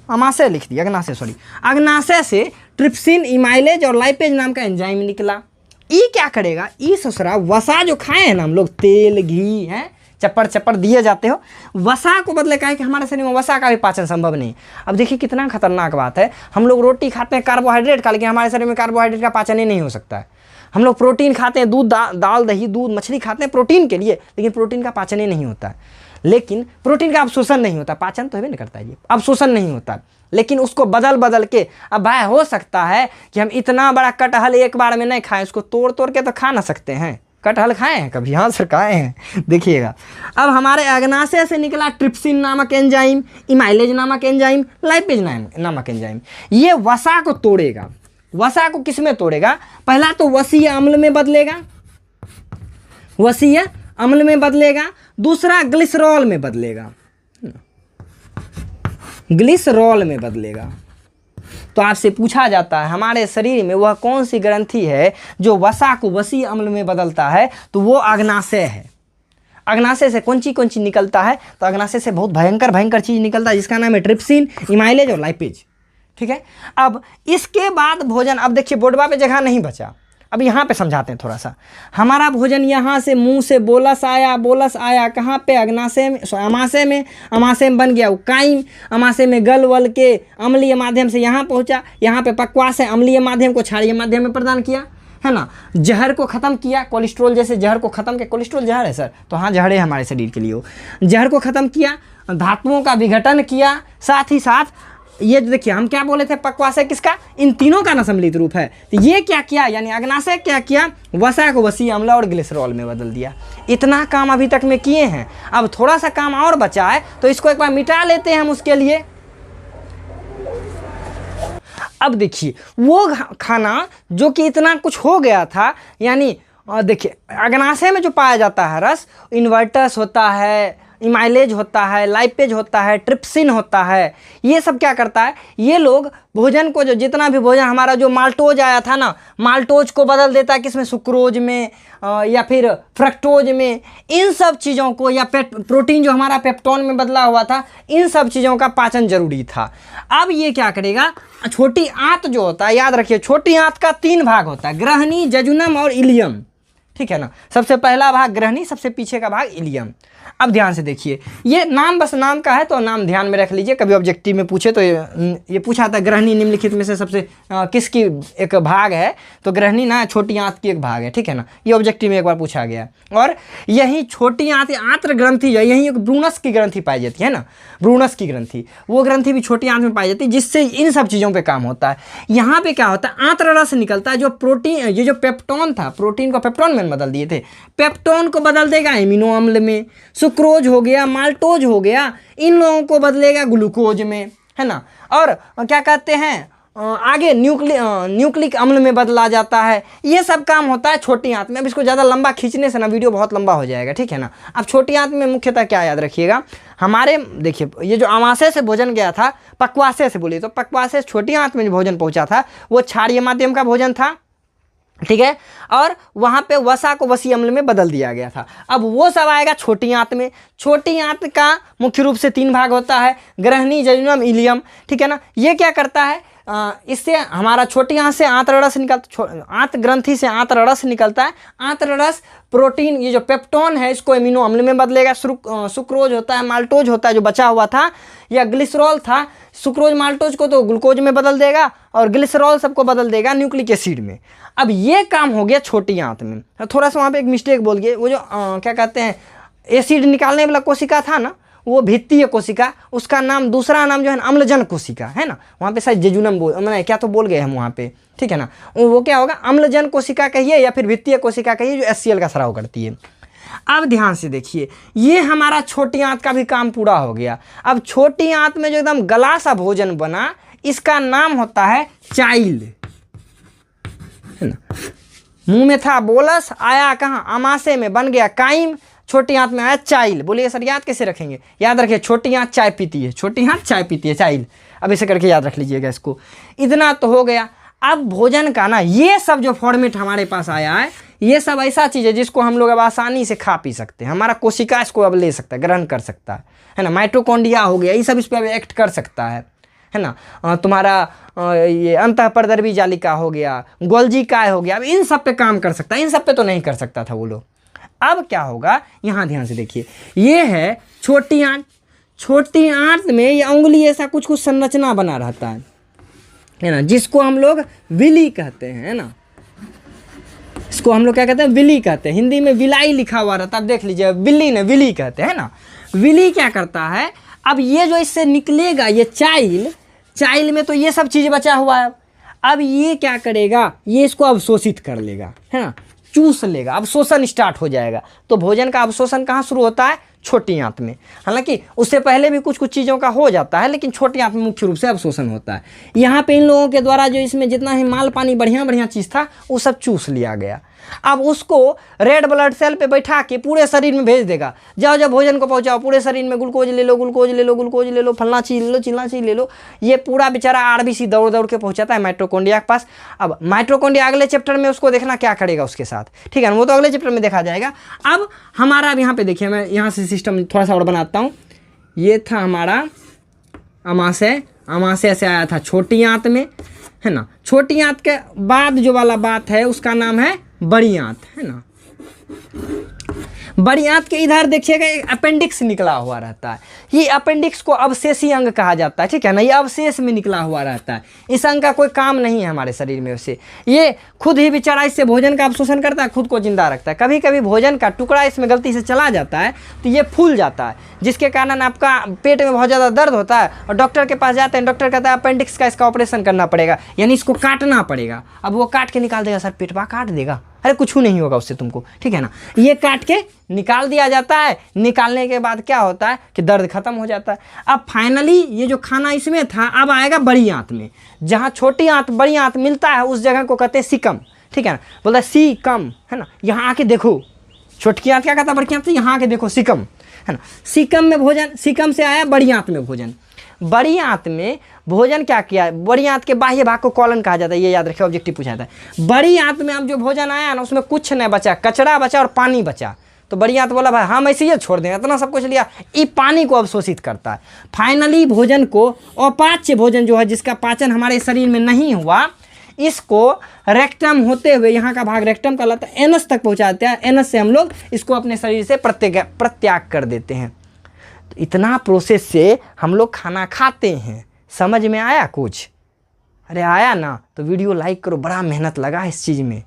[SPEAKER 1] अमाशय लिख दिया, अग्नाशय सॉरी, अग्नाशय से ट्रिप्सिन, इमाइलेज और लाइपेज नाम का एंजाइम निकला। ये क्या करेगा, ये ससुरा वसा जो खाए हैं ना हम लोग, तेल घी है चप्पड़ चप्पड़ दिए जाते हो, वसा को बदले का है कि हमारे शरीर में वसा का भी पाचन संभव नहीं। अब देखिए कितना खतरनाक बात है, हम लोग रोटी खाते हैं कार्बोहाइड्रेट का, लेकिन हमारे शरीर में कार्बोहाइड्रेट का पाचन ही नहीं हो सकता है। हम लोग प्रोटीन खाते हैं, दूध दाल दही दूध मछली खाते हैं प्रोटीन के लिए, लेकिन प्रोटीन का पाचन ही नहीं होता है। लेकिन प्रोटीन का अवशोषण नहीं होता, पाचन तो भी नहीं करता है, ये अवशोषण नहीं होता, लेकिन उसको बदल बदल के, अब भाई हो सकता है कि हम इतना बड़ा कटहल एक बार में नहीं खाएं, उसको तोड़ तोड़ के तो खा ना सकते हैं। कटहल खाए हैं कभी, हाँ सर खाए हैं, देखिएगा। अब हमारे अग्नाशय से निकला ट्रिप्सिन नामक एंजाइम, इमाइलेज नामक एंजाइम, लाइपेज नामक एंजाइम, ये वसा को तोड़ेगा। वसा को किस में तोड़ेगा, पहला तो वसीय अम्ल में बदलेगा, वसीय अम्ल में बदलेगा, दूसरा ग्लिसरॉल में बदलेगा, ग्लिसरॉल में बदलेगा। तो आपसे पूछा जाता है हमारे शरीर में वह कौन सी ग्रंथि है जो वसा को वसीय अम्ल में बदलता है, तो वो अग्नाशय है। अग्नाशय से कौन सी निकलता है, तो अग्नाशय से बहुत भयंकर चीज़ निकलता है, जिसका नाम है ट्रिप्सिन, इमाइलेज और लाइपेज, ठीक है। अब इसके बाद भोजन, अब देखिए बोर्डवा पे जगह नहीं बचा, अब यहाँ पे समझाते हैं थोड़ा सा। हमारा भोजन यहाँ से मुंह से बोलस आया कहाँ पे, अग्नाशय में, अमाशय में, अमाशय में बन गया उकाइम, अमाशय में गल वल के अम्लीय माध्यम से यहाँ पहुँचा, यहाँ पे पक्वाशय अम्लीय माध्यम को क्षारीय माध्यम में प्रदान किया, है ना। जहर को ख़त्म किया, कोलेस्ट्रॉल जैसे जहर को ख़त्म किया, कोलेस्ट्रॉल जहर है सर, तो हाँ जहर है हमारे शरीर के लिए, वो जहर को ख़त्म किया, धातुओं का विघटन किया, साथ ही साथ ये देखिए हम क्या बोले थे, पक्वाशय किसका, इन तीनों का न सम्मिलित रूप है। तो ये क्या किया, यानी अग्नाशय क्या किया, वसा को वसीय अम्ल और ग्लिसरॉल में बदल दिया। इतना काम अभी तक में किए हैं, अब थोड़ा सा काम और बचा है, तो इसको एक बार मिटा लेते हैं हम उसके लिए। अब देखिए वो खाना जो कि इतना कुछ हो गया था, यानी देखिए अग्नाशय में जो पाया जाता है रस, इन्वर्टस होता है, इमाइलेज होता है, लाइपेज होता है, ट्रिप्सिन होता है, ये सब क्या करता है, ये लोग भोजन को, जो जितना भी भोजन हमारा जो माल्टोज आया था ना, माल्टोज को बदल देता है किसमें, सुक्रोज में या फिर फ्रक्टोज में, इन सब चीज़ों को, या प्रोटीन जो हमारा पेप्टोन में बदला हुआ था, इन सब चीज़ों का पाचन जरूरी था। अब ये क्या करेगा, छोटी आंत जो होता है, याद रखिए छोटी आंत का 3 भाग होता है, ग्रहणी, जजुनम और इलियम, ठीक है ना। सबसे पहला भाग ग्रहणी, सबसे पीछे का भाग इलियम। अब ध्यान से देखिए, ये नाम बस नाम का है, तो नाम ध्यान में रख लीजिए, कभी ऑब्जेक्टिव में पूछे तो ये पूछा था ग्रहणी निम्नलिखित में से सबसे किसकी एक भाग है, तो ग्रहणी ना छोटी आंत की एक भाग है, ठीक है ना, ये ऑब्जेक्टिव में एक बार पूछा गया। और यही छोटी आंत्र ग्रंथि जो यही एक ब्रूनस की ग्रंथि पाई जाती है ना, ब्रूनस की ग्रंथि, वो ग्रंथि भी छोटी आंत में पाई जाती है, जिससे इन सब चीज़ों पर काम होता है। यहाँ पे क्या होता है, आंत्र रस निकलता है, जो प्रोटीन, ये जो पेप्टोन था, प्रोटीन को पेप्टोन में बदल दिए थे, पेप्टोन को बदल देगा एमिनो अम्ल में, सुक्रोज हो गया, माल्टोज हो गया, इन लोगों को बदलेगा ग्लूकोज में, है ना। और क्या कहते हैं आगे न्यूक्लिक अम्ल में बदला जाता है। ये सब काम होता है छोटी आंत में। अब इसको ज़्यादा लंबा खींचने से ना वीडियो बहुत लंबा हो जाएगा, ठीक है ना। अब छोटी आंत में मुख्यतः क्या याद रखिएगा, हमारे देखिए ये जो अमाशय से भोजन गया था, पक्वाशय से बोलिए तो पक्वाशय से छोटी आंत में जो भोजन पहुंचा था वो क्षारीय माध्यम का भोजन था, ठीक है। और वहाँ पे वसा को वसी अम्ल में बदल दिया गया था। अब वो सब आएगा छोटी आंत में। छोटी आंत का मुख्य रूप से 3 भाग होता है, ग्रहणी, जजुनम, इलियम, ठीक है ना। ये क्या करता है, इससे हमारा छोटी आंत से आंत्ररस निकलता, आंत ग्रंथि से आंत्ररस निकलता है। आंत्ररस प्रोटीन, ये जो पेप्टोन है इसको एमिनो अम्ल में बदलेगा। सुक्रोज होता है, माल्टोज होता है जो बचा हुआ था, या ग्लिसरॉल था, सुक्रोज माल्टोज को तो ग्लूकोज में बदल देगा और ग्लिसरॉल सबको बदल देगा न्यूक्लिक एसिड में। अब ये काम हो गया छोटी आंत में। थोड़ा सा वहाँ पे एक मिस्टेक बोल गए, वो जो क्या कहते हैं एसिड निकालने वाला कोशिका था ना, वो भित्तीय कोशिका, उसका नाम दूसरा नाम जो है अम्लजन कोशिका है ना। वहाँ पे शायद जेजुनम मैंने क्या तो बोल गए हम वहाँ पे, ठीक है ना। वो क्या होगा, अम्लजन कोशिका कहिए या फिर भित्तीय कोशिका कहिए, जो HCl का स्राव करती है। अब ध्यान से देखिए, ये हमारा छोटी आंत का भी काम पूरा हो गया। अब छोटी आंत में जो एकदम गला सा भोजन बना, इसका नाम होता है चाइल, है ना। मुंह में था बोलस, आया कहाँ, अमाशय में बन गया काइम, छोटी आंत में आया चाइल। बोलिए सर याद कैसे रखेंगे, याद रखिए छोटी आंत चाय पीती है, छोटी आंत चाय पीती है, चाइल। अब इसे करके याद रख लीजिएगा इसको। इतना तो हो गया। अब भोजन का ना ये सब जो फॉर्मेट हमारे पास आया है, ये सब ऐसा चीज़ है जिसको हम लोग अब आसानी से खा पी सकते हैं। हमारा कोशिका इसको अब ले सकता है, ग्रहण कर सकता है ना। माइटोकॉन्ड्रिया हो गया, ये सब इस पर अब एक्ट कर सकता है ना। तुम्हारा ये अंतःपरदर्वी जालिका हो गया, गोल्जी काय हो गया, अब इन सब पे काम कर सकता है। इन सब पे तो नहीं कर सकता था वो लोग। अब क्या होगा, यहाँ ध्यान से देखिए, ये है छोटी आंत। छोटी आंत में ये उंगली ऐसा कुछ कुछ संरचना बना रहता है ना, जिसको हम लोग विली कहते हैं, है ना। इसको हम लोग क्या कहते हैं, विली कहते हैं। हिंदी में विलाई लिखा हुआ रहता है, देख लीजिए, बिल्ली ने विली कहते हैं ना। विली क्या करता है, अब ये जो इससे निकलेगा ये चाइल में तो ये सब चीज़ बचा हुआ है। अब ये क्या करेगा, ये इसको अवशोषित कर लेगा, है ना, चूस लेगा। अवशोषण स्टार्ट हो जाएगा। तो भोजन का अवशोषण कहाँ शुरू होता है, छोटी आंत में। हालांकि उससे पहले भी कुछ कुछ चीज़ों का हो जाता है, लेकिन छोटी आंत में मुख्य रूप से अवशोषण होता है। यहाँ पे इन लोगों के द्वारा जो इसमें जितना ही माल पानी बढ़िया बढ़िया चीज़ था वो सब चूस लिया गया। अब उसको रेड ब्लड सेल पे बैठा के पूरे शरीर में भेज देगा, जाओ जब भोजन को पहुंचाओ, पूरे शरीर में ग्लूकोज ले लो, ग्लूकोज ले लो, ग्लूकोज ले लो, फलना चीज ले लो, चिलना चीज ले लो। ये पूरा बेचारा आरबीसी दौड़ दौड़ के पहुंचाता है माइटोकॉन्ड्रिया के पास। अब माइटोकॉन्ड्रिया अगले चैप्टर में उसको देखना क्या करेगा उसके साथ, ठीक है ना, वो तो अगले चैप्टर में देखा जाएगा। अब हमारा अब यहाँ पे देखिए, मैं यहाँ से सिस्टम थोड़ा सा और बनाता हूँ। ये था हमारा अमाशय, अमाशय से आया था छोटी आंत में, है ना। छोटी आंत के बाद जो वाला बात है उसका नाम है बड़ी आंत, है ना। बड़ी आंत के इधर देखिएगा एक अपेंडिक्स निकला हुआ रहता है। ये अपेंडिक्स को अवशेषी अंग कहा जाता है, ठीक है ना। ये अवशेष में निकला हुआ रहता है। इस अंग का कोई काम नहीं है हमारे शरीर में। उससे ये खुद ही बेचारा इससे भोजन का अवशोषण करता है, खुद को जिंदा रखता है। कभी कभी भोजन का टुकड़ा इसमें गलती से चला जाता है तो ये फूल जाता है, जिसके कारण आपका पेट में बहुत ज़्यादा दर्द होता है और डॉक्टर के पास जाते हैं। डॉक्टर कहता है अपेंडिक्स का इसका ऑपरेशन करना पड़ेगा, यानी इसको काटना पड़ेगा। अब वो काट के निकाल देगा, सर पेटवा काट देगा, अरे कुछ नहीं होगा उससे तुमको, ठीक है ना। ये काट के निकाल दिया जाता है। निकालने के बाद क्या होता है कि दर्द खत्म हो जाता है। अब फाइनली ये जो खाना इसमें था अब आएगा बड़ी आंत में। जहाँ छोटी आंत बड़ी आंत मिलता है उस जगह को कहते हैं सिकम, ठीक है ना। बोलता है सी कम, है ना। यहाँ आके देखो, छोटकी आंत क्या कहता है बड़ी आंत से, यहाँ आके देखो सिकम, है ना। सिकम में भोजन, सिकम से आया बड़ी आंत में भोजन। बड़ी आंत में भोजन क्या किया, बड़ी आंत के बाह्य भाग को कॉलन कहा जाता है, ये याद रखिए, ऑब्जेक्टिव पूछा जाता है। बड़ी आंत में अब जो भोजन आया ना उसमें कुछ नहीं बचा, कचरा बचा और पानी बचा। तो बड़ी आंत बोला भाई हम ऐसे ही छोड़ दें, इतना सब कुछ लिया, ये पानी को अवशोषित करता है। फाइनली भोजन को, अपाच्य भोजन जो है जिसका पाचन हमारे शरीर में नहीं हुआ, इसको रेक्टम होते हुए, यहाँ का भाग रेक्टम कहलाता है, एनस तक पहुँचाते हैं। एनस से हम लोग इसको अपने शरीर से प्रत्याग कर देते हैं। तो इतना प्रोसेस से हम लोग खाना खाते हैं। समझ में आया कुछ? अरे आया ना तो वीडियो लाइक करो, बड़ा मेहनत लगा इस चीज़ में।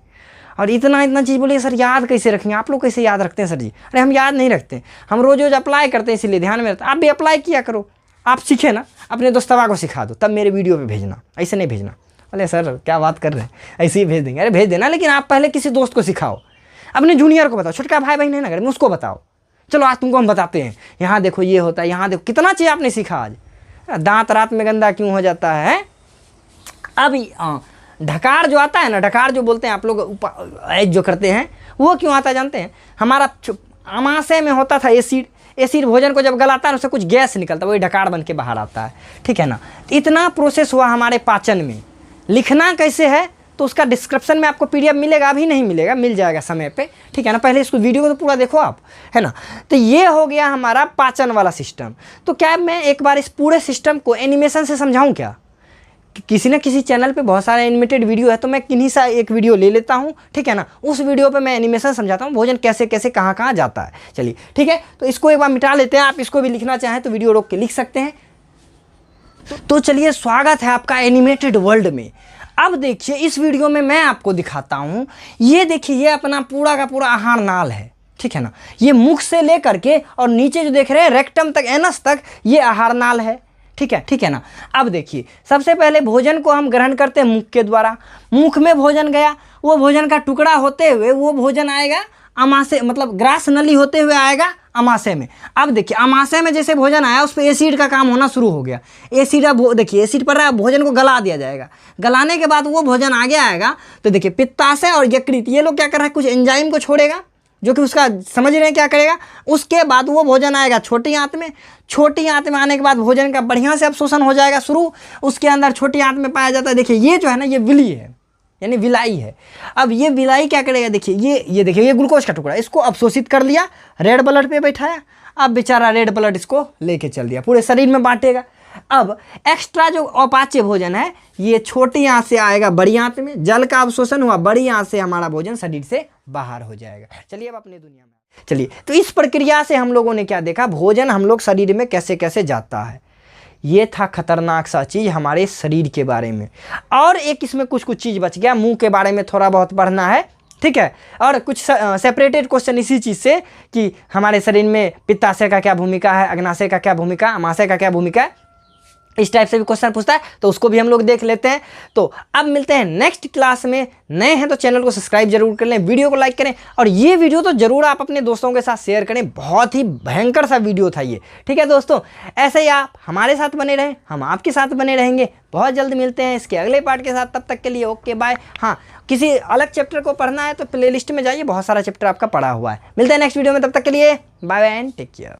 [SPEAKER 1] और इतना चीज़ बोलिए सर याद कैसे रखेंगे, आप लोग कैसे याद रखते हैं सर जी? अरे हम याद नहीं रखते, हम रोज अप्लाई करते हैं, इसीलिए ध्यान में रहता है। आप भी अप्लाई किया करो, आप सीखे ना, अपने दोस्तवा को सिखा दो, तब मेरे वीडियो पे भेजना, ऐसे नहीं भेजना। अरे सर क्या बात कर रहे हैं, ऐसे ही भेज देंगे। अरे भेज देना, लेकिन आप पहले किसी दोस्त को सिखाओ, अपने जूनियर को बताओ, छोटका भाई बहन है ना घर में, उसको बताओ। चलो आज तुमको हम बताते हैं, यहाँ देखो ये होता है, यहाँ देखो, कितना चीज़ आपने सीखा आज। दांत रात में गंदा क्यों हो जाता है। अब ढकार जो आता है ना, ढकार जो बोलते हैं आप लोग जो करते हैं, वो क्यों आता है जानते हैं? हमारा आमाशय में होता था एसिड, एसिड भोजन को जब गलाता है उससे कुछ गैस निकलता है, वही ढकार बन के बाहर आता है, ठीक है ना। इतना प्रोसेस हुआ हमारे पाचन में। लिखना कैसे है तो उसका डिस्क्रिप्शन में आपको PDF मिलेगा, अभी नहीं मिलेगा, मिल जाएगा समय पे, ठीक है ना। पहले इसको वीडियो को तो पूरा देखो आप, है ना। तो ये हो गया हमारा पाचन वाला सिस्टम। तो क्या मैं एक बार इस पूरे सिस्टम को एनिमेशन से समझाऊं क्या? किसी न किसी चैनल पे बहुत सारे एनिमेटेड वीडियो है, तो मैं किन्हीं सा एक वीडियो ले लेता हूँ, ठीक है ना। उस वीडियो पे मैं एनिमेशन समझाता हूँ भोजन कैसे कैसे कहाँ कहाँ जाता है। चलिए ठीक है, तो इसको एक बार मिटा लेते हैं। आप इसको भी लिखना चाहें तो वीडियो रोक के लिख सकते हैं। तो चलिए, स्वागत है आपका एनिमेटेड वर्ल्ड में। अब देखिए इस वीडियो में मैं आपको दिखाता हूँ, ये देखिए ये अपना पूरा का पूरा आहार नाल है, ठीक है ना। ये मुख से लेकर के और नीचे जो देख रहे हैं रेक्टम तक, एनस तक, ये आहार नाल है, ठीक है ना। अब देखिए सबसे पहले भोजन को हम ग्रहण करते हैं मुख के द्वारा। मुख में भोजन गया, वो भोजन का टुकड़ा होते हुए वो भोजन आएगा अमाशय, मतलब ग्रास नली होते हुए आएगा अमाशय में। अब देखिए अमाशय में जैसे भोजन आया उस पर एसिड का काम होना शुरू हो गया। एसिड, अब देखिए एसिड पड़ रहा है, भोजन को गला दिया जाएगा। गलाने के बाद वो भोजन आगे आएगा तो देखिए पित्ताशय और यकृत, ये लोग क्या कर रहा है, कुछ एंजाइम को छोड़ेगा जो कि उसका समझ रहे हैं क्या करेगा। उसके बाद वो भोजन आएगा छोटी आंत में। छोटी आंत में आने के बाद भोजन का बढ़िया से अवशोषण हो जाएगा शुरू। उसके अंदर छोटी आंत में पाया जाता है, देखिए ये जो है ना, ये विली है, यानी विलाई है। अब ये विलाई क्या करेगा, देखिए ये देखिए ये ग्लूकोज का टुकड़ा, इसको अवशोषित कर लिया, रेड ब्लड पे बैठाया। अब बेचारा रेड ब्लड इसको लेके चल दिया, पूरे शरीर में बांटेगा। अब एक्स्ट्रा जो अपाच्य भोजन है ये छोटी आंत से आएगा बड़ी आंत में, जल का अवशोषण हुआ, बड़ी आंत से हमारा भोजन शरीर से बाहर हो जाएगा। चलिए अब अपनी दुनिया में चलिए, तो इस प्रक्रिया से हम लोगों ने क्या देखा, भोजन हम लोग शरीर में कैसे कैसे जाता है। ये था खतरनाक सा चीज़ हमारे शरीर के बारे में। और एक इसमें कुछ चीज़ बच गया, मुंह के बारे में थोड़ा बहुत पढ़ना है, ठीक है। और कुछ सेपरेटेड क्वेश्चन इसी चीज़ से कि हमारे शरीर में पित्ताशय का क्या भूमिका है, अग्नाशय का क्या भूमिका, अमाशय का क्या भूमिका है, इस टाइप से भी क्वेश्चन पूछता है, तो उसको भी हम लोग देख लेते हैं। तो अब मिलते हैं नेक्स्ट क्लास में। नए हैं तो चैनल को सब्सक्राइब जरूर कर लें, वीडियो को लाइक करें, और ये वीडियो तो जरूर आप अपने दोस्तों के साथ शेयर करें। बहुत ही भयंकर सा वीडियो था ये, ठीक है दोस्तों। ऐसे ही आप हमारे साथ बने रहें, हम आपके साथ बने रहेंगे। बहुत जल्द मिलते हैं इसके अगले पार्ट के साथ, तब तक के लिए ओके बाय। हाँ, किसी अलग चैप्टर को पढ़ना है तो प्लेलिस्ट में जाइए, बहुत सारा चैप्टर आपका पढ़ा हुआ है। मिलते हैं नेक्स्ट वीडियो में, तब तक के लिए bye bye and take care.